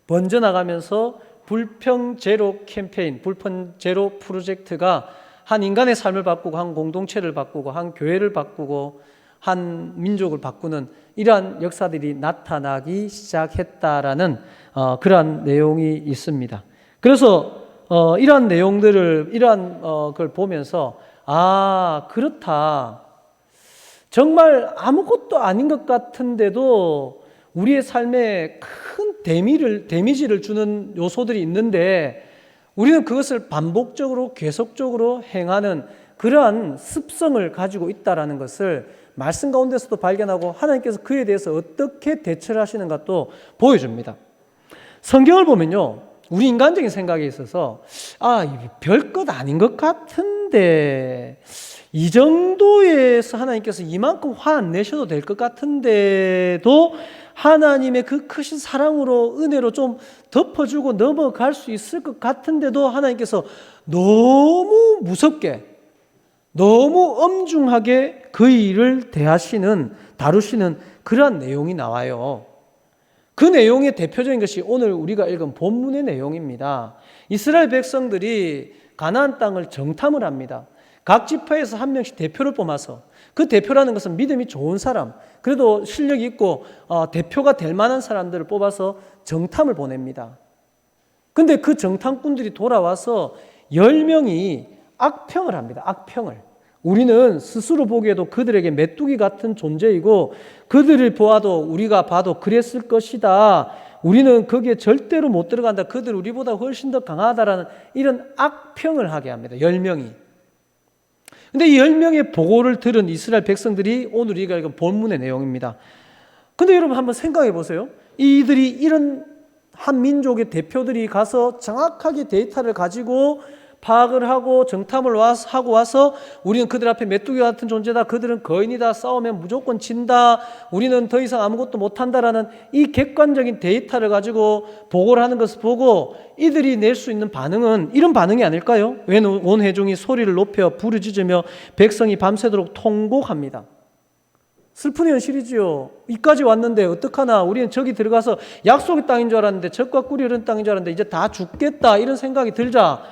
번져나가면서 불평 제로 캠페인, 불평 제로 프로젝트가 한 인간의 삶을 바꾸고 한 공동체를 바꾸고 한 교회를 바꾸고 한 민족을 바꾸는 이러한 역사들이 나타나기 시작했다라는 그러한 내용이 있습니다. 그래서 이러한 내용들을 걸 보면서 그렇다. 정말 아무것도 아닌 것 같은데도 우리의 삶에 큰 데미지를 주는 요소들이 있는데 우리는 그것을 반복적으로 계속적으로 행하는 그러한 습성을 가지고 있다라는 것을 말씀 가운데서도 발견하고 하나님께서 그에 대해서 어떻게 대처를 하시는가 또 보여줍니다. 성경을 보면요, 우리 인간적인 생각에 있어서 별것 아닌 것 같은데 이 정도에서 하나님께서 이만큼 화 안 내셔도 될 것 같은데도 하나님의 그 크신 사랑으로 은혜로 좀 덮어주고 넘어갈 수 있을 것 같은데도 하나님께서 너무 무섭게 너무 엄중하게 그 일을 다루시는 그러한 내용이 나와요. 그 내용의 대표적인 것이 오늘 우리가 읽은 본문의 내용입니다. 이스라엘 백성들이 가나안 땅을 정탐을 합니다. 각 지파에서 한 명씩 대표를 뽑아서, 그 대표라는 것은 믿음이 좋은 사람, 그래도 실력이 있고 대표가 될 만한 사람들을 뽑아서 정탐을 보냅니다. 근데 그 정탐꾼들이 돌아와서 10명이 악평을 합니다. 악평을. 우리는 스스로 보기에도 그들에게 메뚜기 같은 존재이고 그들을 보아도 우리가 봐도 그랬을 것이다. 우리는 거기에 절대로 못 들어간다. 그들 우리보다 훨씬 더 강하다라는 이런 악평을 하게 합니다. 10명이. 근데 이 10명의 보고를 들은 이스라엘 백성들이 오늘 우리가 읽은 본문의 내용입니다. 근데 여러분 한번 생각해 보세요. 이들이 이런 한 민족의 대표들이 가서 정확하게 데이터를 가지고 파악을 하고 정탐을 하고 와서 우리는 그들 앞에 메뚜기 같은 존재다. 그들은 거인이다. 싸우면 무조건 진다. 우리는 더 이상 아무것도 못한다라는 이 객관적인 데이터를 가지고 보고를 하는 것을 보고 이들이 낼 수 있는 반응은 이런 반응이 아닐까요? 왜 온 회중이 소리를 높여 부르짖으며 백성이 밤새도록 통곡합니다. 슬픈 현실이지요. 이까지 왔는데 어떡하나. 우리는 저기 들어가서 약속의 땅인 줄 알았는데 적과 꿀이 흐르는 땅인 줄 알았는데 이제 다 죽겠다 이런 생각이 들자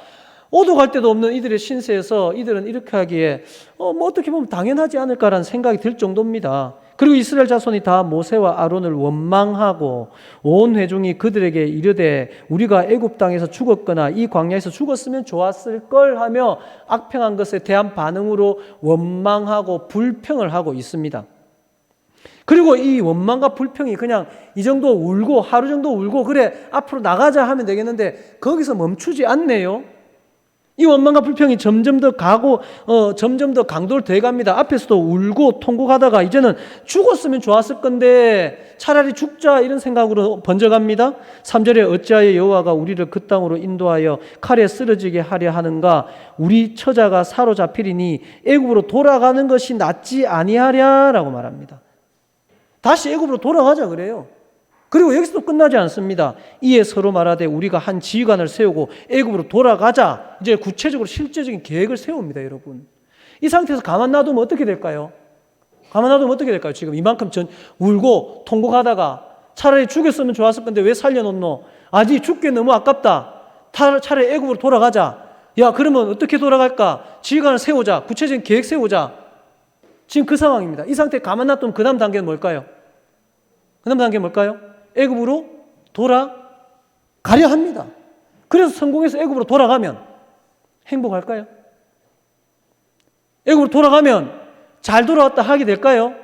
오도 갈 데도 없는 이들의 신세에서 이들은 이렇게 하기에 뭐 어떻게 보면 당연하지 않을까라는 생각이 들 정도입니다. 그리고 이스라엘 자손이 다 모세와 아론을 원망하고 온 회중이 그들에게 이르되 우리가 애굽 땅에서 죽었거나 이 광야에서 죽었으면 좋았을 걸 하며 악평한 것에 대한 반응으로 원망하고 불평을 하고 있습니다. 그리고 이 원망과 불평이 그냥 이 정도 울고 하루 정도 울고 그래 앞으로 나가자 하면 되겠는데 거기서 멈추지 않네요. 이 원망과 불평이 점점 더 가고 점점 더 강도를 더해갑니다. 앞에서도 울고 통곡하다가 이제는 죽었으면 좋았을 건데 차라리 죽자 이런 생각으로 번져갑니다. 3절에 어찌하여 여호와가 우리를 그 땅으로 인도하여 칼에 쓰러지게 하려 하는가 우리 처자가 사로잡히리니 애굽으로 돌아가는 것이 낫지 아니하랴라고 말합니다. 다시 애굽으로 돌아가자 그래요. 그리고 여기서도 끝나지 않습니다. 이에 서로 말하되 우리가 한 지휘관을 세우고 애굽으로 돌아가자. 이제 구체적으로 실제적인 계획을 세웁니다, 여러분. 이 상태에서 가만 놔두면 어떻게 될까요? 가만 놔두면 어떻게 될까요? 지금 이만큼 울고 통곡하다가 차라리 죽였으면 좋았을 건데 왜 살려놓노? 아직 죽기 너무 아깝다. 차라리 애굽으로 돌아가자. 야, 그러면 어떻게 돌아갈까? 지휘관을 세우자. 구체적인 계획 세우자. 지금 그 상황입니다. 이 상태에 가만 놔두면 그 다음 단계는 뭘까요? 그 다음 단계는 뭘까요? 애굽으로 돌아가려 합니다. 그래서 성공해서 애굽으로 돌아가면 행복할까요? 애굽으로 돌아가면 잘 돌아왔다 하게 될까요?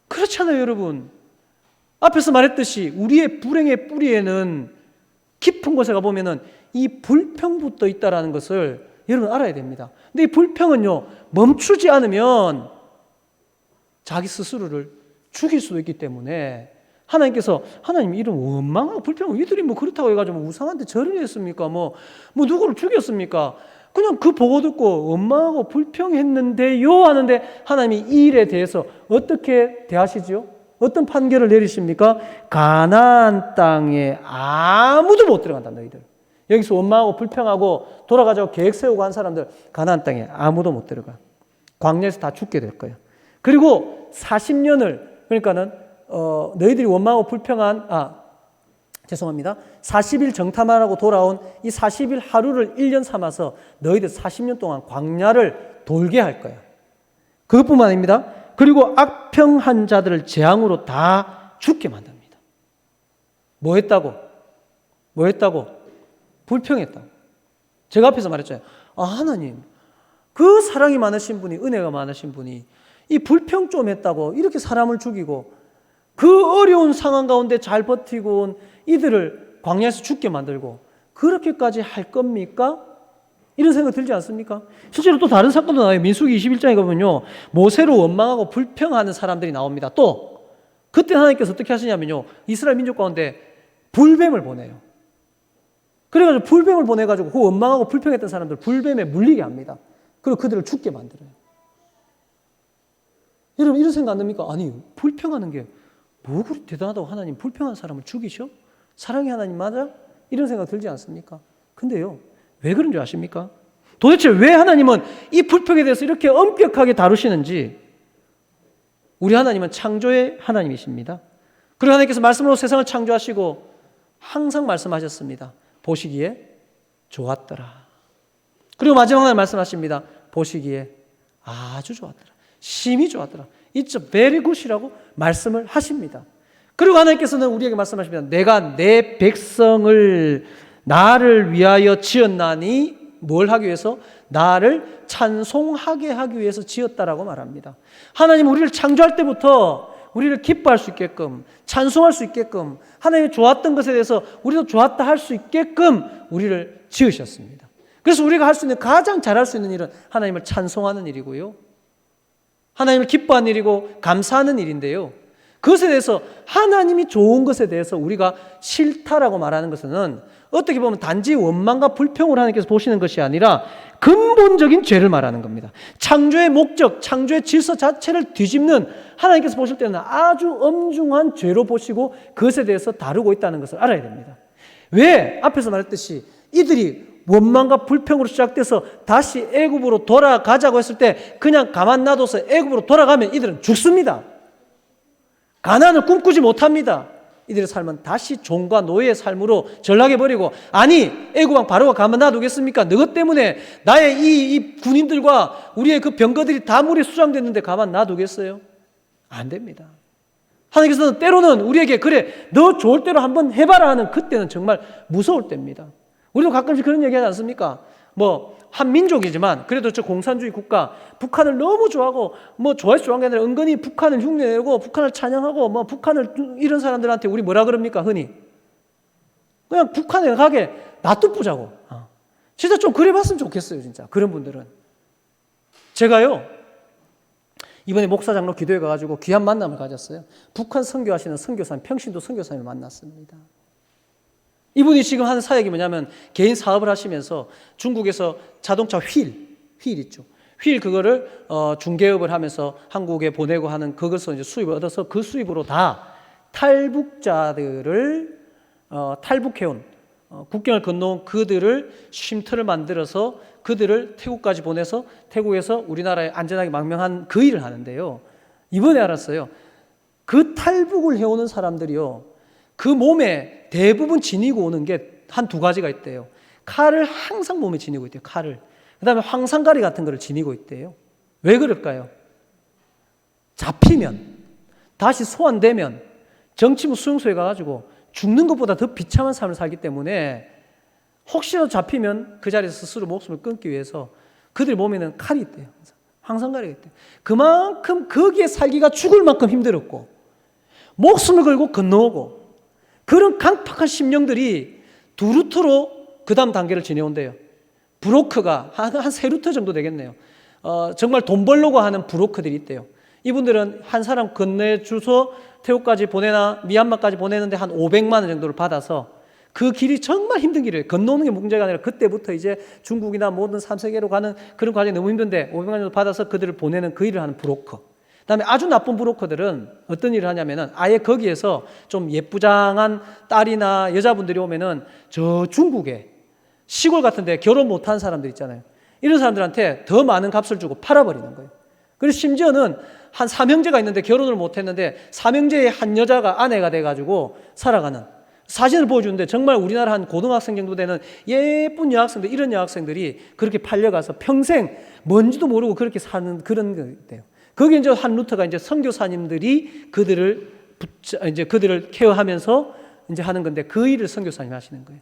그렇잖아요, 여러분. 앞에서 말했듯이 우리의 불행의 뿌리에는 깊은 곳에 가보면은 이 불평부터 있다라는 것을 여러분 알아야 됩니다. 근데 이 불평은요, 멈추지 않으면 자기 스스로를 죽일 수도 있기 때문에 하나님께서 하나님 이런 원망하고 불평을 이들이 뭐 그렇다고 해가지고 우상한테 절을 했습니까? 뭐 누구를 죽였습니까? 그냥 그 보고 듣고 원망하고 불평했는데요 하는데 하나님이 이 일에 대해서 어떻게 대하시죠? 어떤 판결을 내리십니까? 가나안 땅에 아무도 못 들어간다 너희들. 여기서 원망하고 불평하고 돌아가자고 계획 세우고 한 사람들 가나안 땅에 아무도 못 들어가. 광야에서 다 죽게 될 거예요. 그리고 40년을 그러니까는 너희들이 원망하고 불평한 40일 정탐하라고 돌아온 이 40일 하루를 1년 삼아서 너희들 40년 동안 광야를 돌게 할 거야. 그것뿐만 아닙니다. 그리고 악평한 자들을 재앙으로 다 죽게 만듭니다. 뭐 했다고? 불평했다고. 제가 앞에서 말했잖아요. 하나님, 그 사랑이 많으신 분이, 은혜가 많으신 분이 이 불평 좀 했다고 이렇게 사람을 죽이고 그 어려운 상황 가운데 잘 버티고 온 이들을 광야에서 죽게 만들고 그렇게까지 할 겁니까? 이런 생각 들지 않습니까? 실제로 또 다른 사건도 나와요. 민수기 21장에 가면요, 모세로 원망하고 불평하는 사람들이 나옵니다. 또 그때 하나님께서 어떻게 하시냐면요, 이스라엘 민족 가운데 불뱀을 보내요. 그래가지고 불뱀을 보내가지고 그 원망하고 불평했던 사람들 불뱀에 물리게 합니다. 그리고 그들을 죽게 만들어요. 여러분 이런 생각 안 듭니까? 아니 불평하는 게 뭐 그렇게 대단하다고 하나님 불평한 사람을 죽이셔? 사랑의 하나님 맞아? 이런 생각 들지 않습니까? 근데요, 왜 그런 줄 아십니까? 도대체 왜 하나님은 이 불평에 대해서 이렇게 엄격하게 다루시는지. 우리 하나님은 창조의 하나님이십니다. 그리고 하나님께서 말씀으로 세상을 창조하시고 항상 말씀하셨습니다. 보시기에 좋았더라. 그리고 마지막 날 말씀하십니다. 보시기에 아주 좋았더라. 심히 좋았더라. It's very good이라고 말씀을 하십니다. 그리고 하나님께서는 우리에게 말씀하십니다. 내가 내 백성을 나를 위하여 지었나니 뭘 하기 위해서? 나를 찬송하게 하기 위해서 지었다라고 말합니다. 하나님은 우리를 창조할 때부터 우리를 기뻐할 수 있게끔, 찬송할 수 있게끔, 하나님이 좋았던 것에 대해서 우리도 좋았다 할 수 있게끔 우리를 지으셨습니다. 그래서 우리가 할 수 있는, 가장 잘할 수 있는 일은 하나님을 찬송하는 일이고요, 하나님을 기뻐하는 일이고 감사하는 일인데요, 그것에 대해서 하나님이 좋은 것에 대해서 우리가 싫다라고 말하는 것은 어떻게 보면 단지 원망과 불평을 하나님께서 보시는 것이 아니라 근본적인 죄를 말하는 겁니다. 창조의 목적, 창조의 질서 자체를 뒤집는 하나님께서 보실 때는 아주 엄중한 죄로 보시고 그것에 대해서 다루고 있다는 것을 알아야 됩니다. 왜? 앞에서 말했듯이 이들이 원망과 불평으로 시작돼서 다시 애굽으로 돌아가자고 했을 때 그냥 가만 놔둬서 애굽으로 돌아가면 이들은 죽습니다. 가나안을 꿈꾸지 못합니다. 이들의 삶은 다시 종과 노예의 삶으로 전락해버리고, 아니 애굽왕 바로가 가만 놔두겠습니까? 너희 때문에 나의 이 군인들과 우리의 그 병거들이 다 물에 수장됐는데 가만 놔두겠어요? 안 됩니다. 하나님께서는 때로는 우리에게 그래 너 좋을 대로 한번 해봐라 하는 그때는 정말 무서울 때입니다. 우리도 가끔씩 그런 얘기 하지 않습니까? 뭐 한민족이지만 그래도 저 공산주의 국가 북한을 너무 좋아하고 뭐 좋아해서 좋아한 게 아니라 은근히 북한을 흉내내고 북한을 찬양하고 뭐 북한을 이런 사람들한테 우리 뭐라 그럽니까? 흔히 그냥 북한에 가게 놔두보자고. 진짜 좀 그래봤으면 좋겠어요. 진짜 그런 분들은. 제가요 이번에 목사장로 기도회 가가지고 귀한 만남을 가졌어요. 북한 선교하시는 선교사님, 평신도 선교사님을 만났습니다. 이분이 지금 하는 사역이 뭐냐면 개인 사업을 하시면서 중국에서 자동차 휠 있죠. 휠 그거를 중개업을 하면서 한국에 보내고 하는 그것을 이제 수입을 얻어서 그 수입으로 다 탈북자들을 탈북해온 국경을 건너온 그들을 쉼터를 만들어서 그들을 태국까지 보내서 태국에서 우리나라에 안전하게 망명한 그 일을 하는데요. 이번에 알았어요. 그 탈북을 해오는 사람들이요. 그 몸에 대부분 지니고 오는 게 한 두 가지가 있대요. 칼을 항상 몸에 지니고 있대요. 칼을. 그 다음에 황산가리 같은 거를 지니고 있대요. 왜 그럴까요? 잡히면 다시 소환되면 정치부 수용소에 가가지고 죽는 것보다 더 비참한 삶을 살기 때문에 혹시라도 잡히면 그 자리에서 스스로 목숨을 끊기 위해서 그들 몸에는 칼이 있대요. 황산가리가 있대요. 그만큼 거기에 살기가 죽을 만큼 힘들었고 목숨을 걸고 건너오고 그런 강팍한 심령들이 두 루트로 그 다음 단계를 지내온대요. 브로커가 한 세 루트 정도 되겠네요. 정말 돈 벌려고 하는 브로커들이 있대요. 이분들은 한 사람 건네주소 태국까지 보내나 미얀마까지 보내는데 한 500만 원 정도를 받아서 그 길이 정말 힘든 길이에요. 건너오는 게 문제가 아니라 그때부터 이제 중국이나 모든 3세계로 가는 그런 과정이 너무 힘든데 500만 원 정도 받아서 그들을 보내는 그 일을 하는 브로커. 그다음에 아주 나쁜 브로커들은 어떤 일을 하냐면은 아예 거기에서 좀 예쁘장한 딸이나 여자분들이 오면은 저 중국에 시골 같은데 결혼 못한 사람들 있잖아요. 이런 사람들한테 더 많은 값을 주고 팔아버리는 거예요. 그래서 심지어는 한 삼형제가 있는데 결혼을 못했는데 삼형제의 한 여자가 아내가 돼가지고 살아가는 사진을 보여주는데 정말 우리나라 한 고등학생 정도 되는 예쁜 여학생들, 이런 여학생들이 그렇게 팔려가서 평생 뭔지도 모르고 그렇게 사는 그런 거예요. 거기 이제 한 루트가 이제 선교사님들이 그들을 케어하면서 이제 하는 건데 그 일을 선교사님이 하시는 거예요.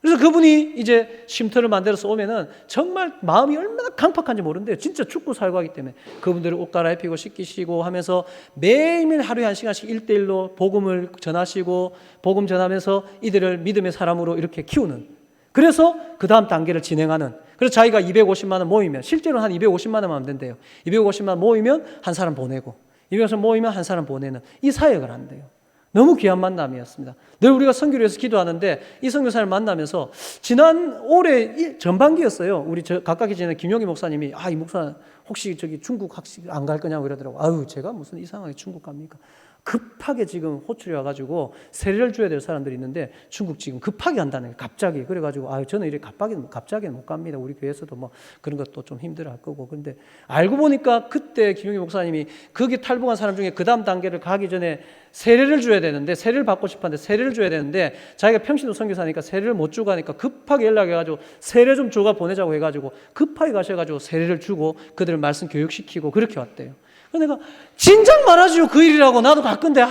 그래서 그분이 이제 쉼터를 만들어서 오면은 정말 마음이 얼마나 강팍한지 모르는데 진짜 죽고 살고 하기 때문에 그분들을 옷 갈아입히고 씻기시고 하면서 매일매일 하루에 1시간씩 1대1로 복음을 전하시고 복음 전하면서 이들을 믿음의 사람으로 이렇게 키우는, 그래서 그 다음 단계를 진행하는. 그래서 자기가 250만 원 모이면 실제로는 한 250만 원만 하면 된대요. 250만 원 모이면 한 사람 보내고 250만 원 모이면 한 사람 보내는 이 사역을 한대요. 너무 귀한 만남이었습니다. 늘 우리가 선교를 위해서 기도하는데 이 선교사를 만나면서 지난 올해 전반기였어요. 우리 가깝게 지내는 김용희 목사님이 이 목사 혹시 저기 중국 학식 안 갈 거냐고 이러더라고요. 제가 무슨 이상하게 중국 갑니까? 급하게 지금 호출이 와가지고 세례를 줘야 될 사람들이 있는데 중국 지금 급하게 간다는 거예요. 갑자기. 그래가지고 저는 이렇게 갑자기 못 갑니다. 우리 교회에서도 뭐 그런 것도 좀 힘들어할 거고. 그런데 알고 보니까 그때 김용희 목사님이 거기 탈북한 사람 중에 그 다음 단계를 가기 전에 세례를 줘야 되는데, 세례를 받고 싶었는데 세례를 줘야 되는데 자기가 평신도 선교사니까 세례를 못 주고 하니까 급하게 연락해가지고 세례 좀 줘가 보내자고 해가지고 급하게 가셔가지고 세례를 주고 그들을 말씀 교육시키고 그렇게 왔대요. 내가 진작 말하지요. 그 일이라고 나도 갈 건데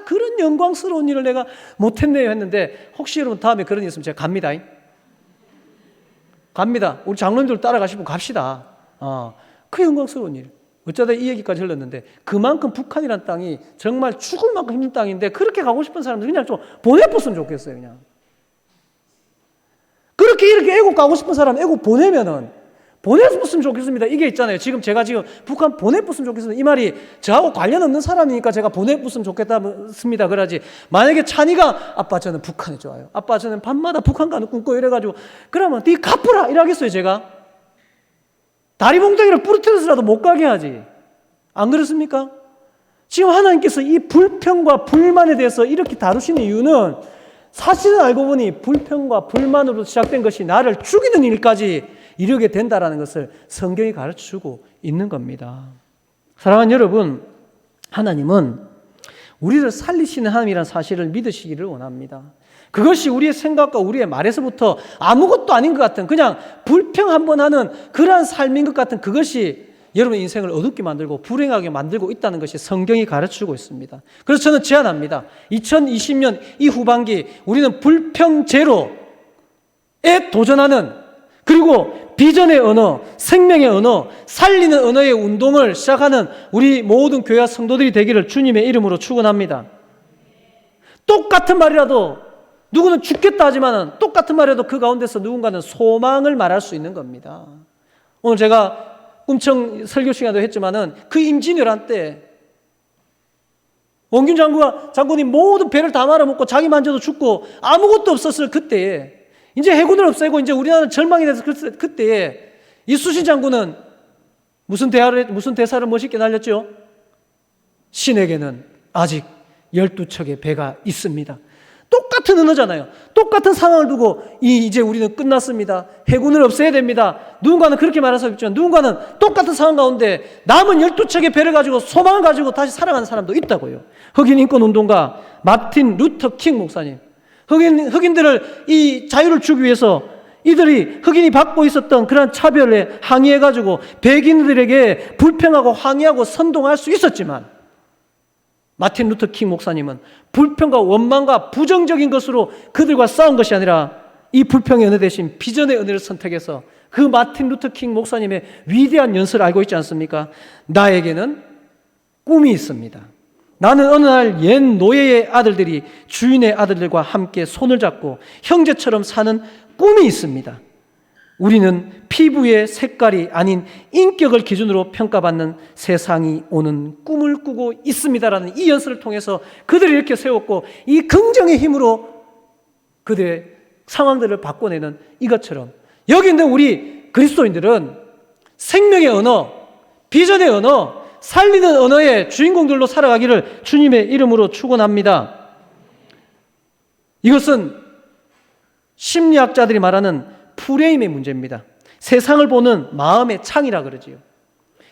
그런 영광스러운 일을 내가 못했네요 했는데, 혹시 여러분 다음에 그런 일 있으면 제가 갑니다. 우리 장로님들 따라가시면 갑시다. 그 영광스러운 일. 어쩌다 이 얘기까지 흘렀는데 그만큼 북한이라는 땅이 정말 죽을 만큼 힘든 땅인데 그렇게 가고 싶은 사람들 그냥 좀 보내봤으면 좋겠어요. 그냥 그렇게 이렇게 애국 가고 싶은 사람 애국 보내면은 보냈으면 좋겠습니다. 이게 있잖아요. 제가 지금 북한 보냈으면 좋겠습니다. 이 말이 저하고 관련 없는 사람이니까 제가 보냈으면 좋겠습니다. 그러지. 만약에 찬이가 아빠 저는 북한이 좋아요. 아빠 저는 밤마다 북한 가는 꿈꿔 이래가지고 그러면 네 갚으라 이러겠어요 제가? 다리 몽둥이를 부러뜨려서라도 못 가게 하지. 안 그렇습니까? 지금 하나님께서 이 불평과 불만에 대해서 이렇게 다루시는 이유는 사실은 알고 보니 불평과 불만으로 시작된 것이 나를 죽이는 일까지 이르게 된다라는 것을 성경이 가르쳐주고 있는 겁니다. 사랑하는 여러분, 하나님은 우리를 살리시는 하나님이라는 사실을 믿으시기를 원합니다. 그것이 우리의 생각과 우리의 말에서부터 아무것도 아닌 것 같은 그냥 불평 한번 하는 그러한 삶인 것 같은 그것이 여러분 인생을 어둡게 만들고 불행하게 만들고 있다는 것이 성경이 가르치고 있습니다. 그래서 저는 제안합니다. 2020년 이 후반기 우리는 불평 제로에 도전하는 그리고 비전의 언어, 생명의 언어, 살리는 언어의 운동을 시작하는 우리 모든 교회와 성도들이 되기를 주님의 이름으로 축원합니다. 똑같은 말이라도 누구는 죽겠다 하지만 똑같은 말이라도 그 가운데서 누군가는 소망을 말할 수 있는 겁니다. 오늘 제가 꿈청 설교 시간도 했지만은 그 임진왜란 때 원균 장군이 모든 배를 다 말아먹고 자기 만져도 죽고 아무것도 없었을 그때에 이제 해군을 없애고 이제 우리나라는 절망이 돼서 그때에 이수신 장군은 무슨 대사를 멋있게 날렸죠? 신에게는 아직 12척의 배가 있습니다. 똑같은 언어잖아요. 똑같은 상황을 두고 이제 우리는 끝났습니다. 해군을 없애야 됩니다. 누군가는 그렇게 말해서 있지만 누군가는 똑같은 상황 가운데 남은 12척의 배를 가지고 소망을 가지고 다시 살아가는 사람도 있다고요. 흑인 인권운동가 마틴 루터 킹 목사님. 흑인들을 이 자유를 주기 위해서 이들이 흑인이 받고 있었던 그런 차별에 항의해가지고 백인들에게 불평하고 항의하고 선동할 수 있었지만 마틴 루터 킹 목사님은 불평과 원망과 부정적인 것으로 그들과 싸운 것이 아니라 이 불평의 은혜 대신 비전의 은혜를 선택해서 그 마틴 루터 킹 목사님의 위대한 연설을 알고 있지 않습니까? 나에게는 꿈이 있습니다. 나는 어느 날 옛 노예의 아들들이 주인의 아들들과 함께 손을 잡고 형제처럼 사는 꿈이 있습니다. 우리는 피부의 색깔이 아닌 인격을 기준으로 평가받는 세상이 오는 꿈을 꾸고 있습니다라는 이 연설을 통해서 그들을 이렇게 세웠고 이 긍정의 힘으로 그들의 상황들을 바꿔내는 이것처럼 여기 있는 우리 그리스도인들은 생명의 언어, 비전의 언어, 살리는 언어의 주인공들로 살아가기를 주님의 이름으로 축원합니다. 이것은 심리학자들이 말하는 프레임의 문제입니다. 세상을 보는 마음의 창이라 그러지요.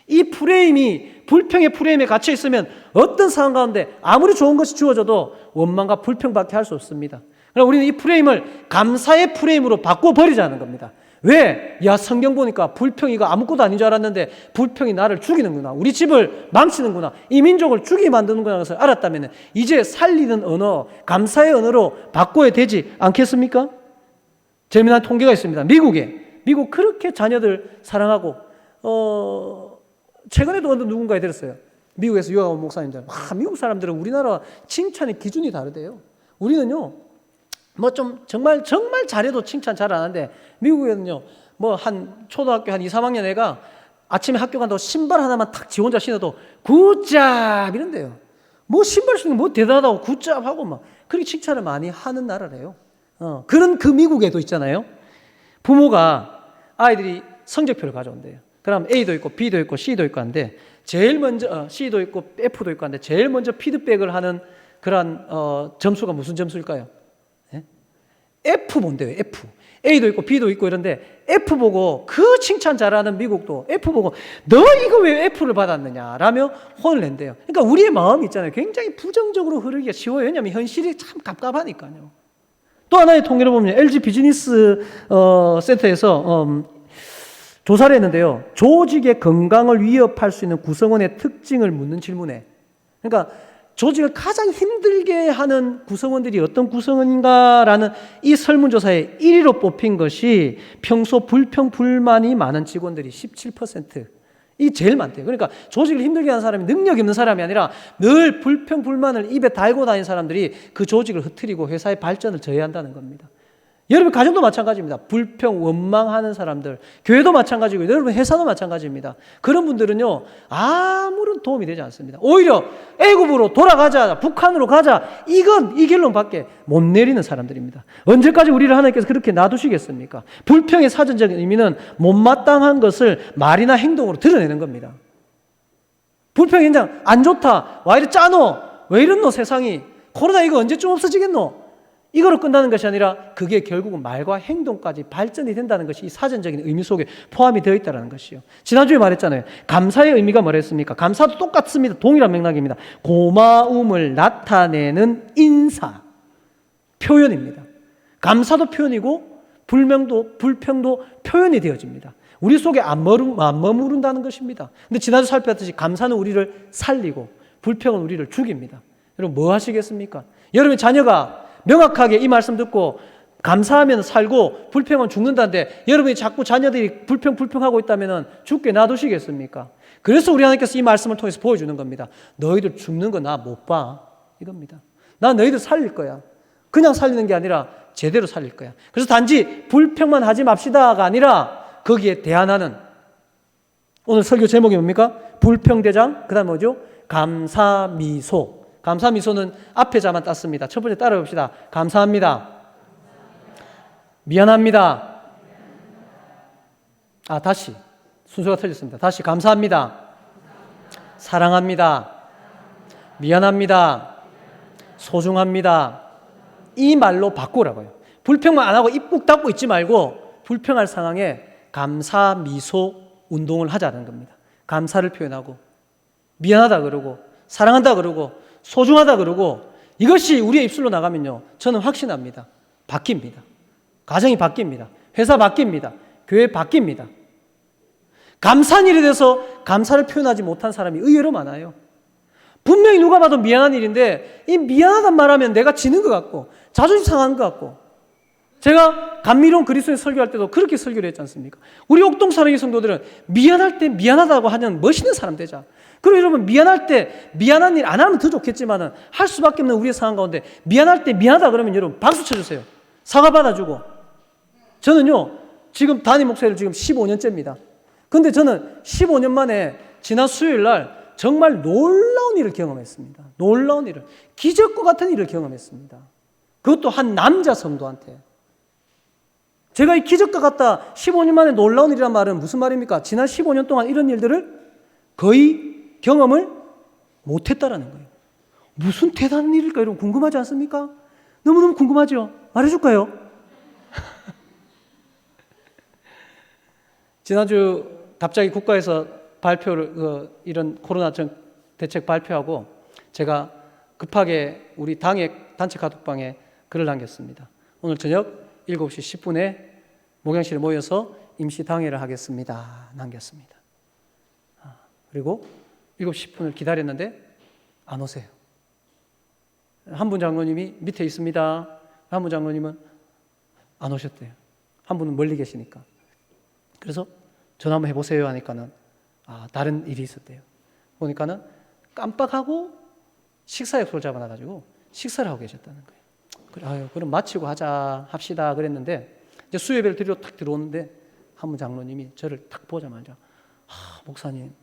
이 프레임이 불평의 프레임에 갇혀 있으면 어떤 상황 가운데 아무리 좋은 것이 주어져도 원망과 불평밖에 할 수 없습니다. 그러나 우리는 이 프레임을 감사의 프레임으로 바꿔버리자는 겁니다. 왜? 야, 성경 보니까 불평이가 아무것도 아닌 줄 알았는데 불평이 나를 죽이는구나. 우리 집을 망치는구나. 이 민족을 죽이게 만드는구나. 것을 알았다면 이제 살리는 언어, 감사의 언어로 바꿔야 되지 않겠습니까? 재미난 통계가 있습니다. 미국 그렇게 자녀들 사랑하고 최근에도 누군가에 들었어요. 미국에서 유학 온 목사님들. 미국 사람들은 우리나라 칭찬의 기준이 다르대요. 우리는요. 뭐 좀 정말 잘해도 칭찬 잘 안 하는데 미국에는요. 뭐 한 초등학교 한 2, 3학년 애가 아침에 학교 간다고 신발 하나만 탁 지 혼자 신어도 굿잡 이런데요. 뭐 신발 신는 뭐 대단하다고 굿잡 하고 막 그렇게 칭찬을 많이 하는 나라래요. 그런 그 미국에도 있잖아요. 부모가 아이들이 성적표를 가져온대요. 그럼 A도 있고 B도 있고 C도 있고 한데 제일 먼저 C도 있고 F도 있고 한데 제일 먼저 피드백을 하는 그런 점수가 무슨 점수일까요? 네? F 본대요. F. A도 있고 B도 있고 이런데 F 보고 그 칭찬 잘하는 미국도 F 보고 너 이거 왜 F를 받았느냐라며 혼을 낸대요. 그러니까 우리의 마음이 있잖아요. 굉장히 부정적으로 흐르기가 쉬워요. 왜냐하면 현실이 참 갑갑하니까요. 또 하나의 통계를 보면 LG 비즈니스 센터에서 조사를 했는데요. 조직의 건강을 위협할 수 있는 구성원의 특징을 묻는 질문에 그러니까 조직을 가장 힘들게 하는 구성원들이 어떤 구성원인가라는 이 설문조사에 1위로 뽑힌 것이 평소 불평, 불만이 많은 직원들이 17%. 이 제일 많대요. 그러니까 조직을 힘들게 하는 사람이 능력이 없는 사람이 아니라 늘 불평, 불만을 입에 달고 다니는 사람들이 그 조직을 흐트리고 회사의 발전을 저해한다는 겁니다. 여러분 가정도 마찬가지입니다. 불평, 원망하는 사람들, 교회도 마찬가지고 여러분 회사도 마찬가지입니다. 그런 분들은요 아무런 도움이 되지 않습니다. 오히려 애굽으로 돌아가자, 북한으로 가자, 이 결론밖에 못 내리는 사람들입니다. 언제까지 우리를 하나님께서 그렇게 놔두시겠습니까? 불평의 사전적인 의미는 못마땅한 것을 말이나 행동으로 드러내는 겁니다. 불평 현장 안 좋다, 와 이래 짜노, 왜 이렇노 세상이, 코로나 이거 언제쯤 없어지겠노, 이거로 끝나는 것이 아니라 그게 결국은 말과 행동까지 발전이 된다는 것이 이 사전적인 의미 속에 포함이 되어 있다는 것이요. 지난주에 말했잖아요. 감사의 의미가 뭐랬습니까? 감사도 똑같습니다. 동일한 맥락입니다. 고마움을 나타내는 인사, 표현입니다. 감사도 표현이고 불평도 표현이 되어집니다. 우리 속에 안 머무른다는 것입니다. 근데 지난주 살펴봤듯이 감사는 우리를 살리고 불평은 우리를 죽입니다. 여러분 뭐 하시겠습니까? 여러분의 자녀가 명확하게 이 말씀 듣고 감사하면 살고 불평은 죽는다는데 여러분이 자꾸 자녀들이 불평하고 있다면 죽게 놔두시겠습니까? 그래서 우리 하나님께서 이 말씀을 통해서 보여주는 겁니다. 너희들 죽는 거 나 못 봐, 이겁니다. 나 너희들 살릴 거야. 그냥 살리는 게 아니라 제대로 살릴 거야. 그래서 단지 불평만 하지 맙시다가 아니라 거기에 대안하는, 오늘 설교 제목이 뭡니까? 불평대장, 그 다음 뭐죠? 감사미소. 감사미소는 앞에 자만 땄습니다. 첫 번째 따라해봅시다. 감사합니다. 미안합니다. 다시 순서가 틀렸습니다. 다시 감사합니다. 사랑합니다. 미안합니다. 소중합니다. 이 말로 바꾸라고요. 불평만 안 하고 입 꾹 닫고 있지 말고 불평할 상황에 감사미소 운동을 하자는 겁니다. 감사를 표현하고 미안하다 그러고 사랑한다 그러고 소중하다 그러고, 이것이 우리의 입술로 나가면요 저는 확신합니다. 바뀝니다. 가정이 바뀝니다. 회사 바뀝니다. 교회 바뀝니다. 감사한 일에 대해서 감사를 표현하지 못한 사람이 의외로 많아요. 분명히 누가 봐도 미안한 일인데 이 미안하단 말하면 내가 지는 것 같고 자존심 상하는 것 같고, 제가 감미로운 그리스도인 설교할 때도 그렇게 설교를 했지 않습니까? 우리 옥동 사랑의 성도들은 미안할 때 미안하다고 하는 멋있는 사람 되자. 그리고 여러분 미안할 때 미안한 일 안 하면 더 좋겠지만 할 수밖에 없는 우리의 상황 가운데 미안할 때 미안하다 그러면 여러분 박수 쳐주세요. 사과 받아주고. 저는요 지금 담임 목사를 지금 15년째입니다. 근데 저는 15년 만에 지난 수요일 날 정말 놀라운 일을 경험했습니다. 놀라운 일을, 기적과 같은 일을 경험했습니다. 그것도 한 남자 성도한테. 제가 이 기적과 같다 15년 만에 놀라운 일이란 말은 무슨 말입니까? 지난 15년 동안 이런 일들을 거의 경험을 못했다라는 거예요. 무슨 대단한 일일까? 여러분 궁금하지 않습니까? 너무너무 궁금하죠? 말해줄까요? 지난주 갑자기 국가에서 발표를 이런 코로나 대책 발표하고 제가 급하게 우리 당의 단체 카톡방에 글을 남겼습니다. 오늘 저녁 7시 10분에 목양실에 모여서 임시 당회를 하겠습니다. 남겼습니다. 그리고 7시 10분을 기다렸는데 안 오세요. 한 분 장로님이 밑에 있습니다. 한 분 장로님은 안 오셨대요. 한 분은 멀리 계시니까. 그래서 전화 한번 해보세요 하니까는 다른 일이 있었대요. 보니까는 깜빡하고 식사 약속을 잡아놔가지고 식사를 하고 계셨다는 거예요. 그래, 그럼 마치고 합시다 그랬는데 이제 수요예배를 드리러 탁 들어오는데 한 분 장로님이 저를 탁 보자마자 목사님,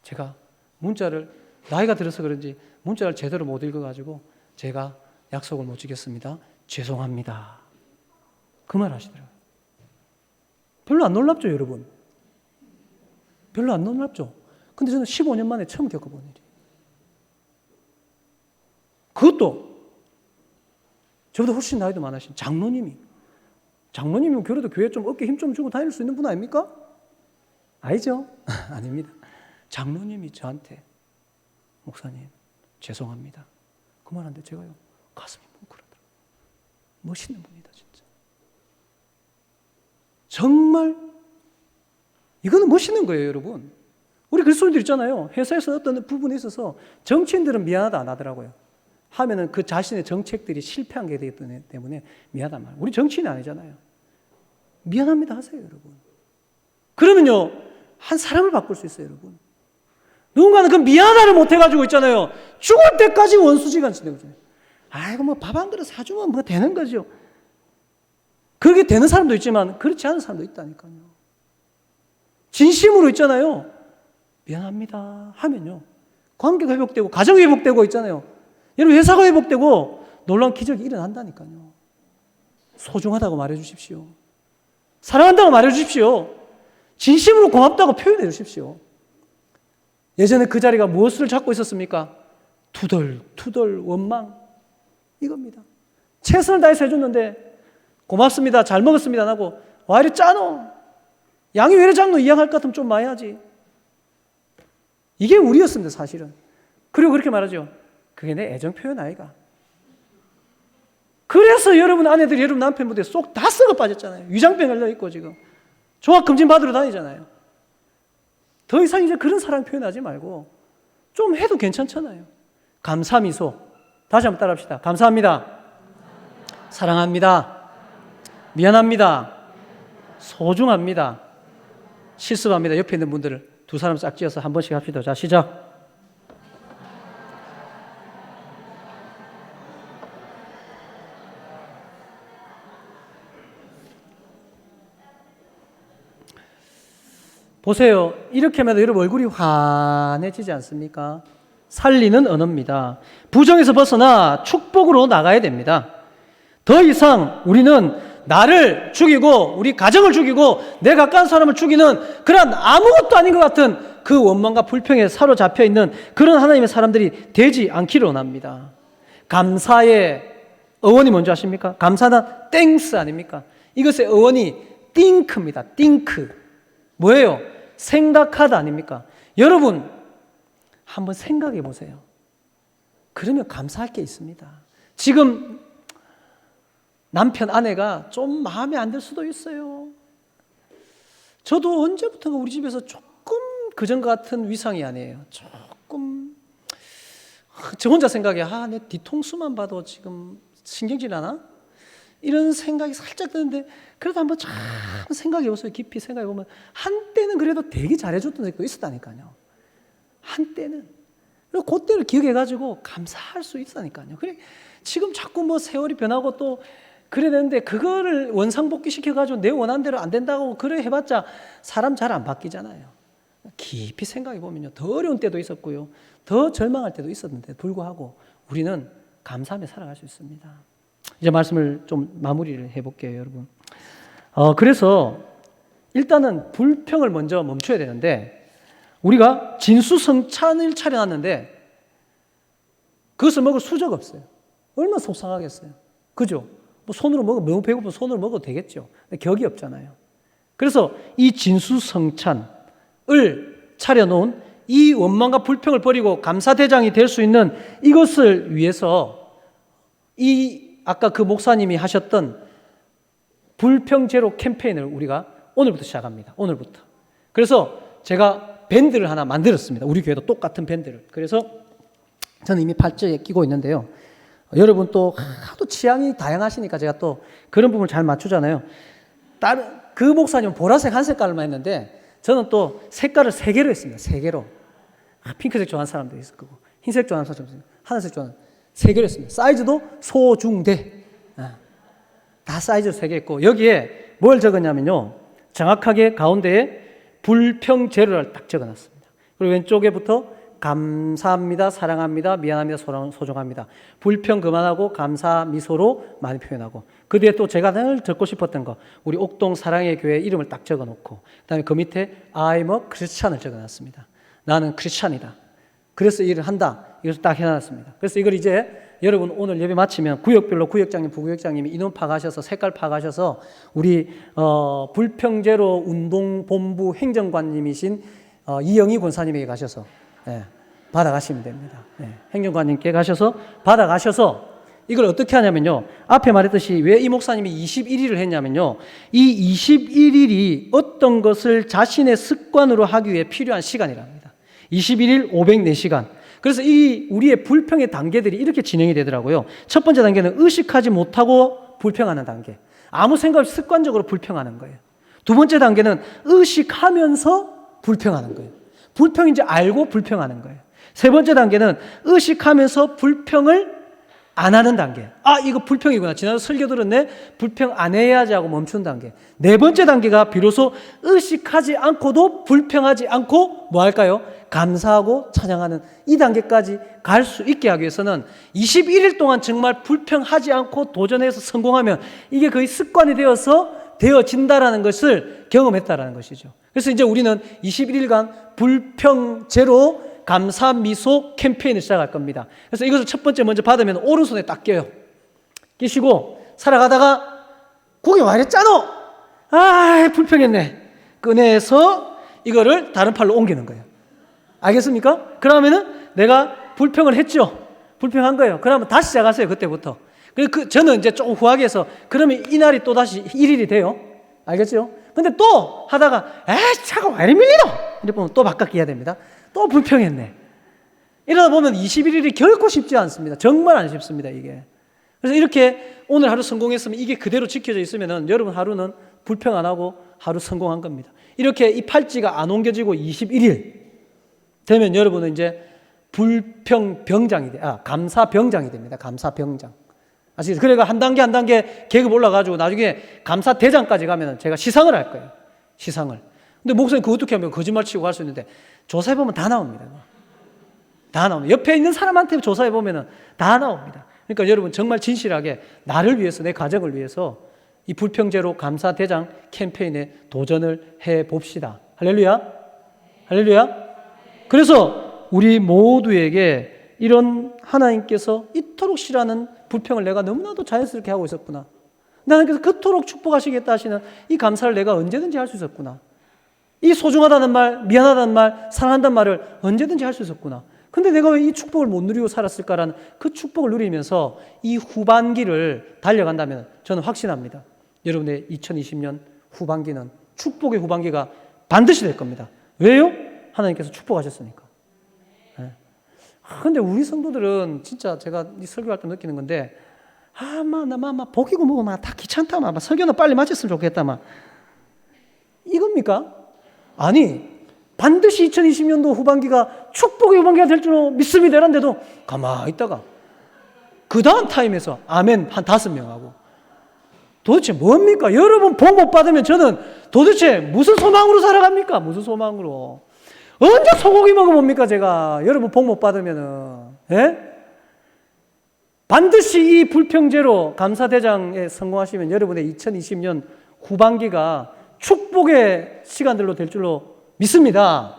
제가 문자를 나이가 들어서 그런지 문자를 제대로 못 읽어가지고 제가 약속을 못 지켰습니다. 죄송합니다. 그 말 하시더라고요. 별로 안 놀랍죠, 여러분? 별로 안 놀랍죠? 근데 저는 15년 만에 처음 겪어본 일이에요. 그것도 저보다 훨씬 나이도 많으신 장로님이면 그래도 교회 좀 어깨 힘 좀 주고 다닐 수 있는 분 아닙니까? 아니죠? 아닙니다. 장로님이 저한테 목사님 죄송합니다. 그 말하는데 제가요 가슴이 뭉클하더라고요. 멋있는 분이다 진짜. 정말 이거는 멋있는 거예요, 여러분. 우리 그리스도인들 있잖아요. 회사에서 어떤 부분에 있어서 정치인들은 미안하다 안 하더라고요. 하면은 그 자신의 정책들이 실패한 게 되기 때문에 미안하단 말. 우리 정치인이 아니잖아요. 미안합니다 하세요, 여러분. 그러면요 한 사람을 바꿀 수 있어요, 여러분. 누군가는 그 미안하다를 못 해가지고 있잖아요. 죽을 때까지 원수지간 지내고 있잖아요. 아이고 뭐 밥 한 그릇 사주면 뭐 되는 거죠. 그게 되는 사람도 있지만 그렇지 않은 사람도 있다니까요. 진심으로 있잖아요. 미안합니다 하면요, 관계가 회복되고 가정이 회복되고 있잖아요. 여러분, 회사가 회복되고 놀라운 기적이 일어난다니까요. 소중하다고 말해주십시오. 사랑한다고 말해주십시오. 진심으로 고맙다고 표현해 주십시오. 예전에 그 자리가 무엇을 잡고 있었습니까? 투덜투덜 원망, 이겁니다. 최선을 다해서 해줬는데 고맙습니다, 잘 먹었습니다 하고 와 이래 짜노, 양이 왜 이래 작노 이야기할 것 같으면 좀 많이 하지. 이게 우리였습니다 사실은. 그리고 그렇게 말하죠. 그게 내 애정 표현 아이가. 그래서 여러분 아내들이 여러분 남편분들 쏙 다 썩어 빠졌잖아요. 위장병 걸려있고 지금 종합검진 받으러 다니잖아요. 더 이상 이제 그런 사랑 표현하지 말고 좀 해도 괜찮잖아요. 감사미소. 다시 한번 따라합시다. 감사합니다. 사랑합니다. 미안합니다. 소중합니다. 실습합니다. 옆에 있는 분들을 두 사람 싹 쥐어서 한 번씩 합시다. 자, 시작. 보세요. 이렇게 하면 여러분 얼굴이 환해지지 않습니까? 살리는 언어입니다. 부정에서 벗어나 축복으로 나가야 됩니다. 더 이상 우리는 나를 죽이고 우리 가정을 죽이고 내 가까운 사람을 죽이는 그런 아무것도 아닌 것 같은 그 원망과 불평에 사로잡혀 있는 그런 하나님의 사람들이 되지 않기를 원합니다. 감사의 어원이 뭔지 아십니까? 감사는 땡스 아닙니까? 이것의 어원이 띵크입니다. 띵크. 뭐예요? 생각하다 아닙니까? 여러분 한번 생각해 보세요. 그러면 감사할 게 있습니다. 지금 남편, 아내가 좀 마음에 안 들 수도 있어요. 저도 언제부턴가 우리 집에서 조금 그전 같은 위상이 아니에요. 조금 저 혼자 생각해, 내 뒤통수만 봐도 지금 신경질 나나? 이런 생각이 살짝 드는데 그래도 한번 참 생각해 보세요. 깊이 생각해 보면 한때는 그래도 되게 잘해줬던 적도 있었다니까요. 한때는. 그리고 그때를 기억해가지고 감사할 수 있다니까요. 그래 지금 자꾸 뭐 세월이 변하고 또 그래야 되는데 그거를 원상복귀 시켜가지고 내 원하는 대로 안 된다고 그래 해봤자 사람 잘 안 바뀌잖아요. 깊이 생각해 보면요, 더 어려운 때도 있었고요, 더 절망할 때도 있었는데 불구하고 우리는 감사하며 살아갈 수 있습니다. 이제 말씀을 좀 마무리를 해볼게요, 여러분. 그래서 일단은 불평을 먼저 멈춰야 되는데 우리가 진수성찬을 차려놨는데 그것을 먹을 수저가 없어요. 얼마나 속상하겠어요. 그죠? 뭐 손으로 먹어, 너무 배고프면 손으로 먹어도 되겠죠. 근데 격이 없잖아요. 그래서 이 진수성찬을 차려놓은 이 원망과 불평을 버리고 감사대장이 될 수 있는 이것을 위해서 아까 그 목사님이 하셨던 불평제로 캠페인을 우리가 오늘부터 시작합니다. 오늘부터. 그래서 제가 밴드를 하나 만들었습니다. 우리 교회도 똑같은 밴드를. 그래서 저는 이미 팔찌에 끼고 있는데요. 여러분 또 하도 취향이 다양하시니까 제가 또 그런 부분을 잘 맞추잖아요. 그 목사님은 보라색 한 색깔만 했는데 저는 또 색깔을 3개로 했습니다. 3개로. 핑크색 좋아하는 사람도 있을 거고, 흰색 좋아하는 사람도 있을 거고, 하늘색 좋아하는 3개로 했습니다. 사이즈도 소중대. 다 사이즈로 3개 했고, 여기에 뭘 적었냐면요, 정확하게 가운데에 불평제로를 딱 적어놨습니다. 그리고 왼쪽에부터 감사합니다, 사랑합니다, 미안합니다, 소중합니다. 불평 그만하고 감사 미소로 많이 표현하고, 그 뒤에 또 제가 늘 듣고 싶었던 거, 우리 옥동 사랑의 교회 이름을 딱 적어놓고, 그 다음에 그 밑에 I'm a Christian을 적어놨습니다. 나는 크리스찬이다. 그래서 일을 한다. 이것을 딱 해놨습니다. 그래서 이걸 이제 여러분 오늘 예배 마치면 구역별로 구역장님, 부구역장님이 인원 파가셔서 색깔 파가셔서 우리 불평제로 운동본부 행정관님이신 이영희 권사님에게 가셔서 받아가시면 됩니다. 행정관님께 가셔서 받아가셔서 이걸 어떻게 하냐면요, 앞에 말했듯이 왜 이 목사님이 21일을 했냐면요, 이 21일이 어떤 것을 자신의 습관으로 하기 위해 필요한 시간이랍니다. 21일 504시간. 그래서 이 우리의 불평의 단계들이 이렇게 진행이 되더라고요. 첫 번째 단계는 의식하지 못하고 불평하는 단계. 아무 생각 없이 습관적으로 불평하는 거예요. 두 번째 단계는 의식하면서 불평하는 거예요. 불평인지 알고 불평하는 거예요. 세 번째 단계는 의식하면서 불평을 안 하는 단계. 아, 이거 불평이구나. 지난주 설교 들었네. 불평 안 해야지 하고 멈춘 단계. 네 번째 단계가 비로소 의식하지 않고도 불평하지 않고 뭐 할까요? 감사하고 찬양하는 이 단계까지 갈 수 있게 하기 위해서는 21일 동안 정말 불평하지 않고 도전해서 성공하면 이게 거의 습관이 되어진다라는 것을 경험했다라는 것이죠. 그래서 이제 우리는 21일간 불평 제로 감사 미소 캠페인을 시작할 겁니다. 그래서 이것을 첫 번째 먼저 받으면 오른손에 딱 껴요. 끼시고 살아가다가 국이 와 이랬잖아. 아, 불평했네. 꺼내서 이거를 다른 팔로 옮기는 거예요. 알겠습니까? 그러면은 내가 불평을 했죠. 불평한 거예요. 그러면 다시 시작하세요. 그때부터. 저는 이제 조금 후하게 해서 그러면 이날이 또 다시 1일이 돼요. 알겠죠? 근데 또 하다가 차가 왜 이리 밀리노? 이렇게 보면 또 바깥 기야 됩니다. 또 불평했네. 이러다 보면 21일이 결코 쉽지 않습니다. 정말 안 쉽습니다, 이게. 그래서 이렇게 오늘 하루 성공했으면 이게 그대로 지켜져 있으면은 여러분 하루는 불평 안 하고 하루 성공한 겁니다. 이렇게 이 팔찌가 안 옮겨지고 21일 되면 여러분은 이제 감사병장이 됩니다. 감사병장. 아시겠죠? 그러니까 한 단계 한 단계 계급 올라가지고 나중에 감사대장까지 가면 제가 시상을 할 거예요. 시상을. 근데 목사님 그거 어떻게 하면 거짓말 치고 할 수 있는데 조사해보면 다 나옵니다. 다 나옵니다. 옆에 있는 사람한테 조사해보면 다 나옵니다. 그러니까 여러분 정말 진실하게 나를 위해서 내 가정을 위해서 이 불평제로 감사대장 캠페인에 도전을 해봅시다. 할렐루야. 할렐루야. 그래서 우리 모두에게 이런 하나님께서 이토록 싫어하는 불평을 내가 너무나도 자연스럽게 하고 있었구나. 하나님께서 그토록 축복하시겠다 하시는 이 감사를 내가 언제든지 할 수 있었구나. 이 소중하다는 말, 미안하다는 말, 사랑한다는 말을 언제든지 할 수 있었구나. 근데 내가 왜 이 축복을 못 누리고 살았을까라는 그 축복을 누리면서 이 후반기를 달려간다면 저는 확신합니다. 여러분의 2020년 후반기는 축복의 후반기가 반드시 될 겁니다. 왜요? 하나님께서 축복하셨으니까. 근데 우리 성도들은 진짜 제가 이 설교할 때 느끼는 건데 나 복이고 뭐고 다 귀찮다 설교는 빨리 마쳤으면 좋겠다 이겁니까? 아니 반드시 2020년도 후반기가 축복의 후반기가 될 줄 믿습니다. 이런데도 가만히 있다가 그 다음 타임에서 아멘 한 5명하고 도대체 뭡니까? 여러분 복 못 받으면 저는 도대체 무슨 소망으로 살아갑니까? 무슨 소망으로? 언제 소고기 먹어봅니까 제가? 여러분 복 못 받으면은 반드시 이 불평제로 감사대장에 성공하시면 여러분의 2020년 후반기가 축복의 시간들로 될 줄로 믿습니다.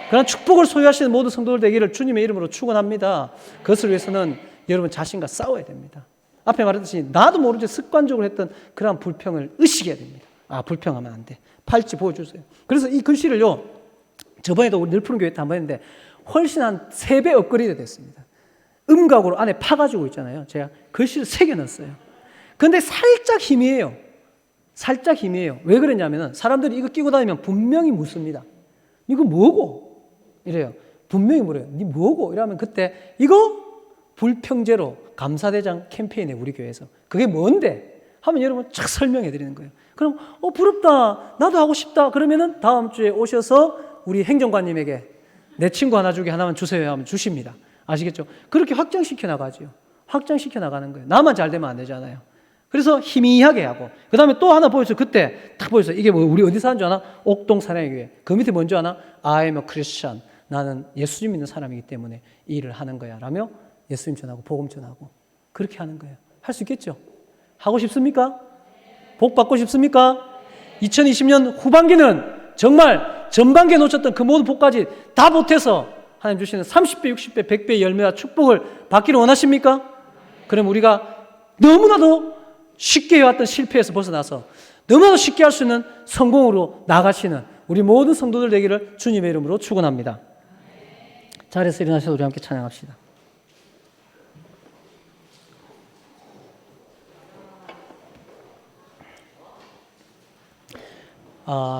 그런 축복을 소유하시는 모든 성도들 되기를 주님의 이름으로 축원합니다. 그것을 위해서는 여러분 자신과 싸워야 됩니다. 앞에 말했듯이 나도 모르게 습관적으로 했던 그러한 불평을 의식해야 됩니다. 불평하면 안 돼. 팔찌 보여주세요. 그래서 이 글씨를요 저번에도 우리 늘푸른 교회 때 한번 했는데 훨씬 한 3배 업그레이드 됐습니다. 음각으로 안에 파가지고 있잖아요. 제가 글씨를 새겨놨어요. 근데 살짝 희미해요. 살짝 희미해요. 왜 그랬냐면 사람들이 이거 끼고 다니면 분명히 묻습니다. 이거 뭐고? 이래요. 분명히 물어요. 니 뭐고? 이러면 그때 이거 불평제로 감사대장 캠페인에 우리 교회에서 그게 뭔데? 하면 여러분 착 설명해 드리는 거예요. 그럼 부럽다. 나도 하고 싶다. 그러면은 다음 주에 오셔서 우리 행정관님에게 내 친구 하나 주게 하나만 주세요 하면 주십니다. 아시겠죠? 그렇게 확장시켜 나가죠. 확장시켜 나가는 거예요. 나만 잘 되면 안 되잖아요. 그래서 희미하게 하고 그 다음에 또 하나 보여서 그때 딱 보여서 이게 뭐 우리 어디서 하는 줄 아나? 옥동 사랑의 교회. 그 밑에 뭔지 아나? I am a Christian. 나는 예수님 믿는 사람이기 때문에 이 일을 하는 거야 라며 예수님 전하고 복음 전하고 그렇게 하는 거예요. 할 수 있겠죠? 하고 싶습니까? 복 받고 싶습니까? 2020년 후반기는 정말 전반기에 놓쳤던 그 모든 복까지 다 보태서 하나님 주시는 30배, 60배, 100배의 열매와 축복을 받기를 원하십니까? 그럼 우리가 너무나도 쉽게 해왔던 실패에서 벗어나서 너무나도 쉽게 할 수 있는 성공으로 나가시는 우리 모든 성도들 되기를 주님의 이름으로 축원합니다. 자리에서 일어나셔서 우리 함께 찬양합시다.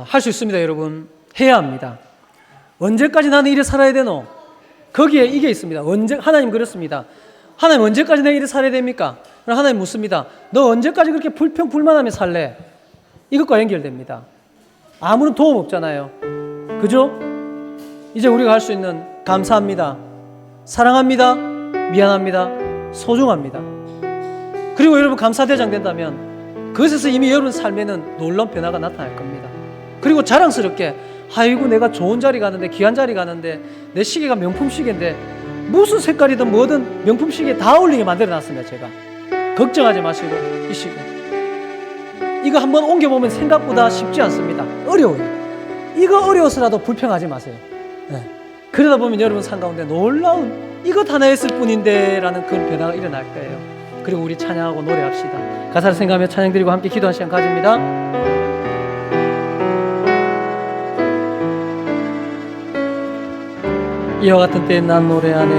할 수 있습니다, 여러분. 해야 합니다. 언제까지 나는 이래 살아야 되노? 거기에 이게 있습니다. 하나님 그렇습니다. 하나님 언제까지 내가 이래 살아야 됩니까? 그럼 하나님 묻습니다. 너 언제까지 그렇게 불평불만하며 살래? 이것과 연결됩니다. 아무런 도움 없잖아요. 그죠? 이제 우리가 할 수 있는 감사합니다. 사랑합니다. 미안합니다. 소중합니다. 그리고 여러분 감사대장 된다면 그것에서 이미 여러분 삶에는 놀라운 변화가 나타날 겁니다. 그리고 자랑스럽게 아이고 내가 좋은 자리 가는데 귀한 자리 가는데 내 시계가 명품 시계인데 무슨 색깔이든 뭐든 명품 시계에 다 어울리게 만들어놨습니다. 제가 걱정하지 마시고 이 시계 이거 한번 옮겨보면 생각보다 쉽지 않습니다. 어려워요. 이거 어려워서라도 불평하지 마세요. 네. 그러다 보면 여러분 삶 가운데 놀라운 이것 하나 했을 뿐인데 라는 그런 변화가 일어날 거예요. 그리고 우리 찬양하고 노래합시다. 가사를 생각하며 찬양 드리고 함께 기도하는 시간 가집니다. 이와 같은 때에 난 노래하네.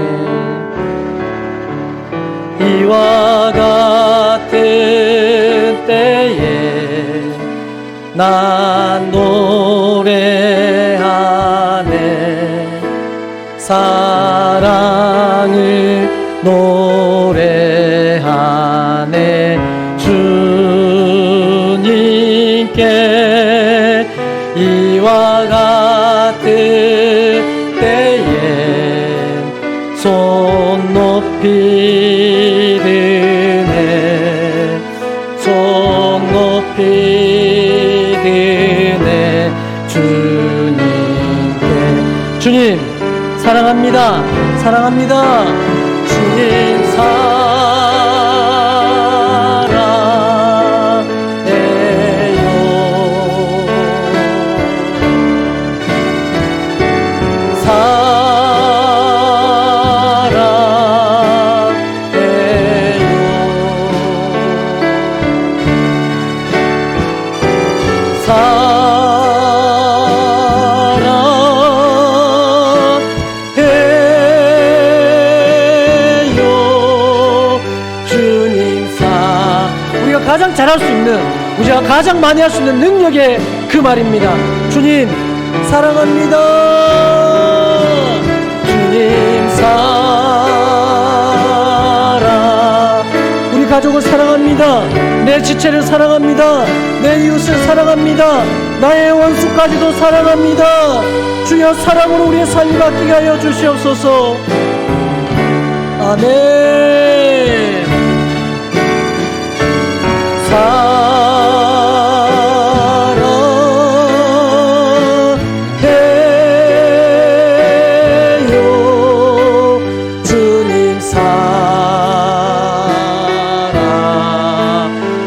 이와 같은 때에 난 노래하네. 사랑을 노래하네. 주님께 이와 같은 때에 손 높이 드네. 손 높이 드네. 주님께 주님 사랑합니다. 사랑합니다. 주님 사랑해요. 가장 잘할 수 있는, 우리가 가장 많이 할 수 있는 능력의 그 말입니다. 주님 사랑합니다. 주님 사랑. 우리 가족을 사랑합니다. 내 지체를 사랑합니다. 내 이웃을 사랑합니다. 나의 원수까지도 사랑합니다. 주여 사랑으로 우리의 삶이 바뀌게 하여 주시옵소서. 아멘. 사랑해요. 주님 사랑.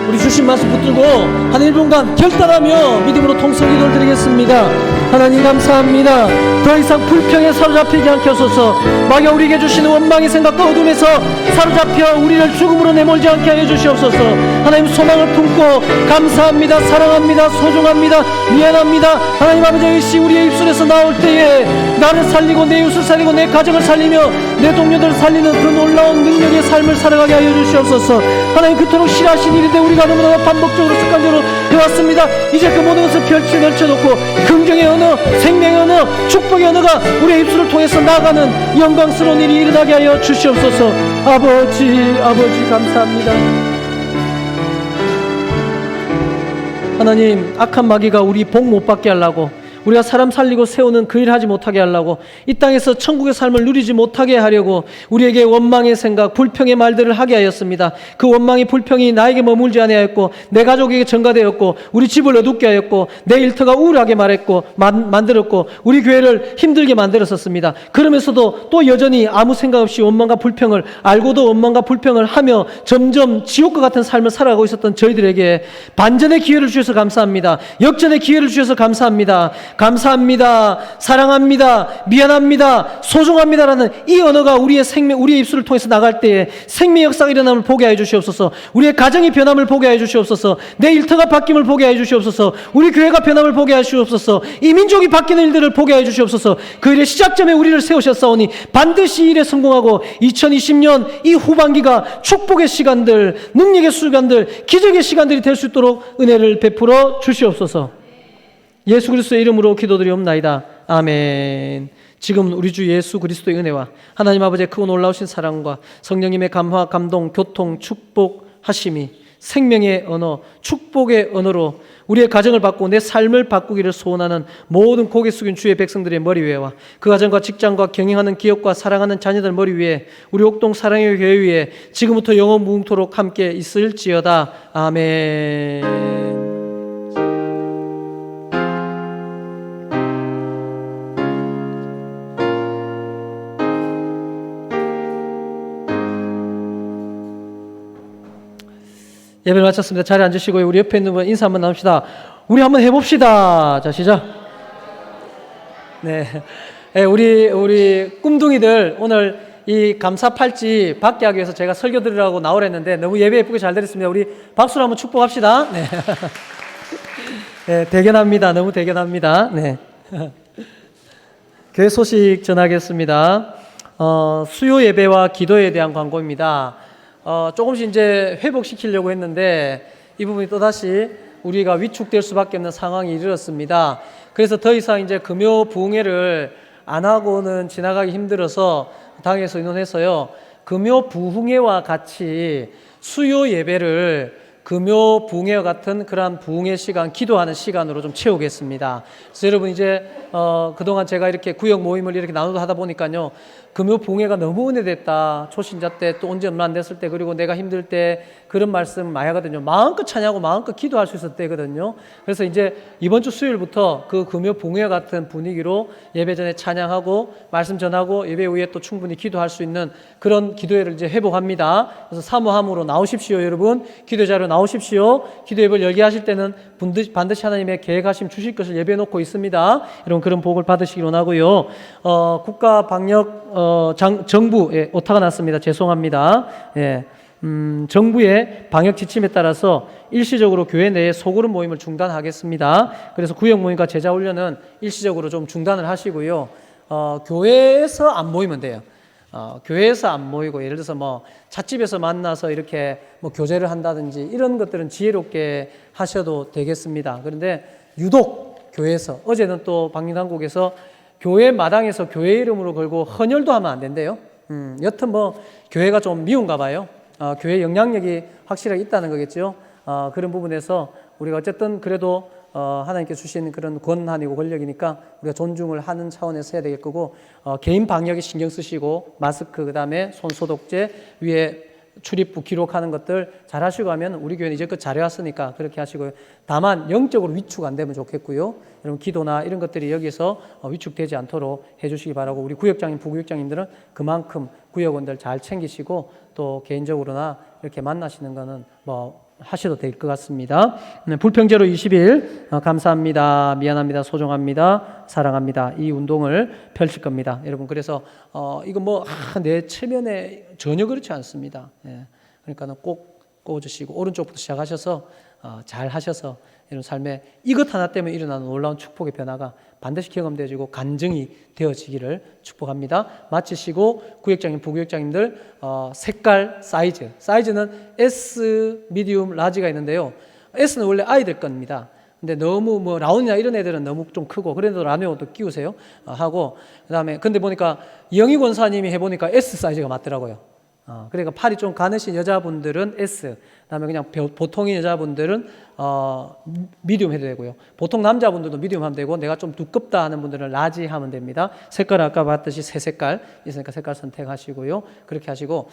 우리 주신 말씀 붙들고 한 1분간 결단하며 믿음으로 통성 기도를 드리겠습니다. 하나님 감사합니다. 더 이상 불평에 사로잡히지 않게 하소서. 마귀가 우리에게 주시는 원망의 생각과 어둠에서 사로잡혀 우리를 죽음으로 내몰지 않게 하여 주시옵소서. 하나님 소망을 품고 감사합니다. 사랑합니다. 소중합니다. 미안합니다. 하나님 아버지 의시 우리의 입술에서 나올 때에 나를 살리고 내 이웃을 살리고 내 가정을 살리며 내 동료들을 살리는 그 놀라운 능력의 삶을 살아가게 하여 주시옵소서. 하나님 그토록 싫어하신 일인데 우리가 너무나 반복적으로 습관적으로 해왔습니다. 이제 그 모든 것을 펼쳐놓고 긍정의 언어, 생명의 언어, 축복의 언어가 우리의 입술을 통해서 나가는 영광스러운 일이 일어나게 하여 주시옵소서. 아버지 감사합니다. 하나님 악한 마귀가 우리 복 못 받게 하려고, 우리가 사람 살리고 세우는 그 일 하지 못하게 하려고, 이 땅에서 천국의 삶을 누리지 못하게 하려고 우리에게 원망의 생각, 불평의 말들을 하게 하였습니다. 그 원망이 불평이 나에게 머물지 아니하였고 내 가족에게 전가되었고 우리 집을 어둡게 하였고 내 일터가 우울하게 만들었고 우리 교회를 힘들게 만들었었습니다. 그러면서도 또 여전히 아무 생각 없이 원망과 불평을 알고도 원망과 불평을 하며 점점 지옥과 같은 삶을 살아가고 있었던 저희들에게 반전의 기회를 주셔서 감사합니다. 역전의 기회를 주셔서 감사합니다. 감사합니다. 사랑합니다. 미안합니다. 소중합니다라는 이 언어가 우리의 입술을 통해서 나갈 때에 생명 역사가 일어남을 보게 해 주시옵소서. 우리의 가정이 변함을 보게 해 주시옵소서. 내 일터가 바뀜을 보게 해 주시옵소서. 우리 교회가 변함을 보게 해 주시옵소서. 이 민족이 바뀌는 일들을 보게 해 주시옵소서. 그 일의 시작점에 우리를 세우셨사오니 반드시 이 일에 성공하고 2020년 이 후반기가 축복의 시간들, 능력의 시간들, 기적의 시간들이 될 수 있도록 은혜를 베풀어 주시옵소서. 예수 그리스도의 이름으로 기도드리옵나이다. 아멘. 지금 우리 주 예수 그리스도의 은혜와 하나님 아버지의 크고 놀라우신 사랑과 성령님의 감화, 감동, 교통, 축복하심이 생명의 언어, 축복의 언어로 우리의 가정을 바꾸고 내 삶을 바꾸기를 소원하는 모든 고개 숙인 주의 백성들의 머리 위에와 그 가정과 직장과 경영하는 기업과 사랑하는 자녀들 머리 위에 우리 옥동 사랑의 교회 위에 지금부터 영원 무궁토록 함께 있을지어다. 아멘. 예배를 마쳤습니다. 자리에 앉으시고요. 우리 옆에 있는 분 인사 한번 나눕시다. 우리 한번 해봅시다. 자, 시작. 네, 우리 꿈둥이들 오늘 이 감사 팔찌 받게 하기 위해서 제가 설교 드리라고 나오랬는데 너무 예배 예쁘게 잘 드렸습니다. 우리 박수로 한번 축복합시다. 네, 네, 대견합니다. 너무 대견합니다. 네, 교회 소식 전하겠습니다. 수요 예배와 기도에 대한 광고입니다. 조금씩 이제 회복시키려고 했는데 이 부분이 또다시 우리가 위축될 수밖에 없는 상황이 이르렀습니다. 그래서 더 이상 이제 금요 부흥회를 안 하고는 지나가기 힘들어서 당에서 의논해서요. 금요 부흥회와 같이 수요 예배를 금요 부흥회와 같은 그러한 부흥회 시간, 기도하는 시간으로 좀 채우겠습니다. 그래서 여러분 이제 그동안 제가 이렇게 구역 모임을 이렇게 나누다 하다 보니까요. 금요 부흥회가 너무 은혜됐다. 초신자 때 또 언제 얼마 안 됐을 때 그리고 내가 힘들 때 그런 말씀 많이 하거든요. 마음껏 찬양하고 마음껏 기도할 수 있을 때거든요. 그래서 이제 이번 주 수요일부터 그 금요 부흥회 같은 분위기로 예배 전에 찬양하고 말씀 전하고 예배 후에 또 충분히 기도할 수 있는 그런 기도회를 이제 회복합니다. 그래서 사모함으로 나오십시오, 여러분. 기도자로 나오십시오. 기도 예배를 열게 하실 때는 반드시 하나님의 계획하심 주실 것을 예배해 놓고 있습니다. 여러분 그런 복을 받으시기 원하고요. 국가 방역 정부 오타가 났습니다. 죄송합니다. 예. 정부의 방역 지침에 따라서 일시적으로 교회 내에 소그룹 모임을 중단하겠습니다. 그래서 구역 모임과 제자 훈련은 일시적으로 좀 중단을 하시고요. 교회에서 안 모이면 돼요. 교회에서 안 모이고 예를 들어서 뭐 찻집에서 만나서 이렇게 뭐 교제를 한다든지 이런 것들은 지혜롭게 하셔도 되겠습니다. 그런데 유독 교회에서 어제는 또 방역당국에서 교회 마당에서 교회 이름으로 걸고 헌혈도 하면 안 된대요. 여튼 뭐 교회가 좀 미운가 봐요. 교회 영향력이 확실하게 있다는 거겠죠. 그런 부분에서 우리가 어쨌든 그래도 하나님께 주신 그런 권한이고 권력이니까 우리가 존중을 하는 차원에서 해야 될 거고 개인 방역에 신경 쓰시고 마스크 그다음에 손 소독제 위에 출입부 기록하는 것들 잘 하시고 하면 우리 교회는 이제껏 잘해왔으니까 그렇게 하시고요. 다만 영적으로 위축 안 되면 좋겠고요. 여러분 기도나 이런 것들이 여기서 위축되지 않도록 해주시기 바라고 우리 구역장님, 부구역장님들은 그만큼 구역원들 잘 챙기시고 또 개인적으로나 이렇게 만나시는 거는 뭐 하셔도 될 것 같습니다. 불평제로 20일 감사합니다. 미안합니다. 소중합니다. 사랑합니다. 이 운동을 펼칠 겁니다. 여러분 그래서 이거 뭐 내 체면에 전혀 그렇지 않습니다. 예. 그러니까 꼭 꽂으시고 오른쪽부터 시작하셔서 잘 하셔서 이런 삶에 이것 하나 때문에 일어나는 놀라운 축복의 변화가 반드시 경험되어지고 간증이 되어지기를 축복합니다. 마치시고 구역장님, 부구역장님들 색깔, 사이즈는 S, 미디움, 라지가 있는데요. S는 원래 아이들 겁니다. 근데 너무 뭐 라온이나 이런 애들은 너무 좀 크고 그래도 라메오도 끼우세요 하고 그다음에 근데 보니까 이영희 권사님이 해보니까 S 사이즈가 맞더라고요. 그러니까 팔이 좀 가느신 여자분들은 S, 그다음에 그냥 보통인 여자분들은 미디움 해도 되고요. 보통 남자분들도 미디움 하면 되고 내가 좀 두껍다 하는 분들은 라지 하면 됩니다. 색깔 아까 봤듯이 세 색깔 있으니까 색깔 선택하시고요. 그렇게 하시고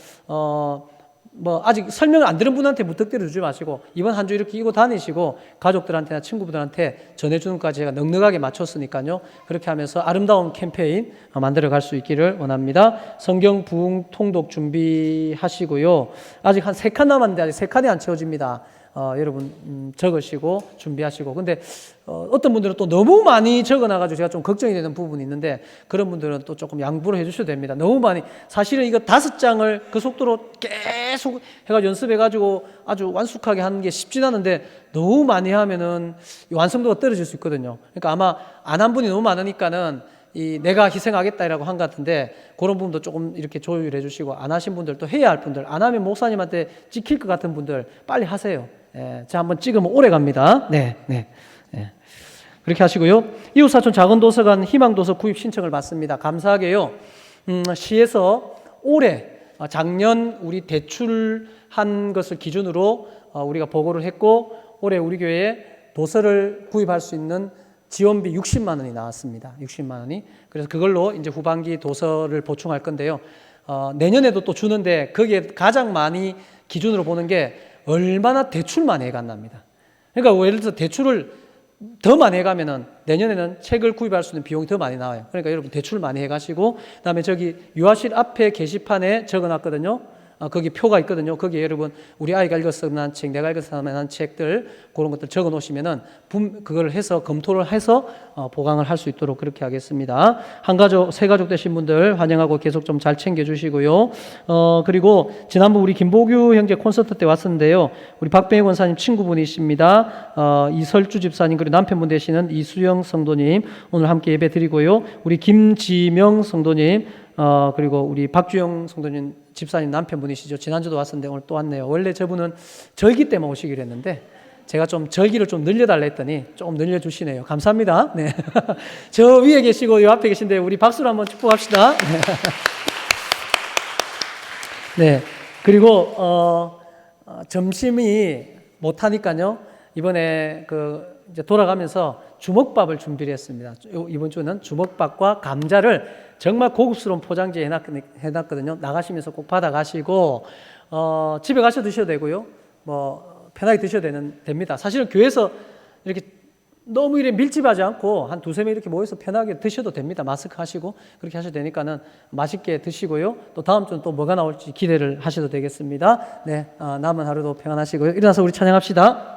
뭐 아직 설명을 안 들은 분한테 무턱대로 주지 마시고 이번 한 주 이렇게 이고 다니시고 가족들한테나 친구분들한테 전해주는 것까지 제가 넉넉하게 맞췄으니까요. 그렇게 하면서 아름다운 캠페인 만들어 갈 수 있기를 원합니다. 성경 부흥 통독 준비하시고요. 아직 한 3칸 남았는데 아직 3칸이 안 채워집니다. 여러분 적으시고 준비하시고 근데 어떤 분들은 또 너무 많이 적어놔가지고 제가 좀 걱정이 되는 부분이 있는데 그런 분들은 또 조금 양보를 해주셔도 됩니다. 너무 많이 사실은 이거 5장을 그 속도로 계속 해가지고 연습해가지고 아주 완숙하게 하는 게 쉽진 않은데 너무 많이 하면은 완성도가 떨어질 수 있거든요. 그러니까 아마 안 한 분이 너무 많으니까는 내가 희생하겠다라고 한 것 같은데 그런 부분도 조금 이렇게 조율해 주시고 안 하신 분들 또 해야 할 분들 안 하면 목사님한테 찍힐 것 같은 분들 빨리 하세요. 예, 자 한번 찍으면 오래 갑니다. 네. 예. 그렇게 하시고요. 이웃사촌 작은도서관 희망도서 구입 신청을 받습니다. 감사하게요. 시에서 올해 작년 우리 대출한 것을 기준으로 우리가 보고를 했고 올해 우리 교회에 도서를 구입할 수 있는 지원비 60만 원이 나왔습니다. 60만 원이. 그래서 그걸로 이제 후반기 도서를 보충할 건데요. 내년에도 또 주는데 거기에 가장 많이 기준으로 보는 게 얼마나 대출 많이 해간답니다. 그러니까 예를 들어서 대출을 더 많이 해가면은 내년에는 책을 구입할 수 있는 비용이 더 많이 나와요. 그러니까 여러분 대출 많이 해가시고 그다음에 저기 유아실 앞에 게시판에 적어놨거든요. 거기 표가 있거든요. 거기에 여러분 우리 아이가 읽었을 만한 책, 내가 읽었을 만한 책들 그런 것들 적어 놓으시면은 그걸 해서 검토를 해서 보강을 할 수 있도록 그렇게 하겠습니다. 한 가족, 세 가족 되신 분들 환영하고 계속 좀 잘 챙겨 주시고요. 그리고 지난번 우리 김보규 형제 콘서트 때 왔었는데요. 우리 박병희 권사님 친구분이십니다. 이설주 집사님 그리고 남편분 되시는 이수영 성도님 오늘 함께 예배 드리고요. 우리 김지명 성도님 그리고 우리 박주영 성도님 집사님 남편분이시죠. 지난주도 왔었는데 오늘 또 왔네요. 원래 저분은 절기 때만 오시기로 했는데 제가 좀 절기를 좀 늘려달라 했더니 좀 늘려주시네요. 감사합니다. 네. 저 위에 계시고 이 앞에 계신데 우리 박수로 한번 축복합시다. 네. 그리고 점심이 못하니까요. 이번에 이제 돌아가면서 주먹밥을 준비를 했습니다. 이번 주는 주먹밥과 감자를 정말 고급스러운 포장지에 해놨거든요. 나가시면서 꼭 받아가시고 집에 가셔 드셔도 되고요. 뭐 편하게 드셔도 됩니다. 사실은 교회에서 이렇게 너무 이렇게 밀집하지 않고 한 두세 명 이렇게 모여서 편하게 드셔도 됩니다. 마스크 하시고 그렇게 하셔도 되니까는 맛있게 드시고요. 또 다음 주는 또 뭐가 나올지 기대를 하셔도 되겠습니다. 네, 남은 하루도 평안하시고요. 일어나서 우리 찬양합시다.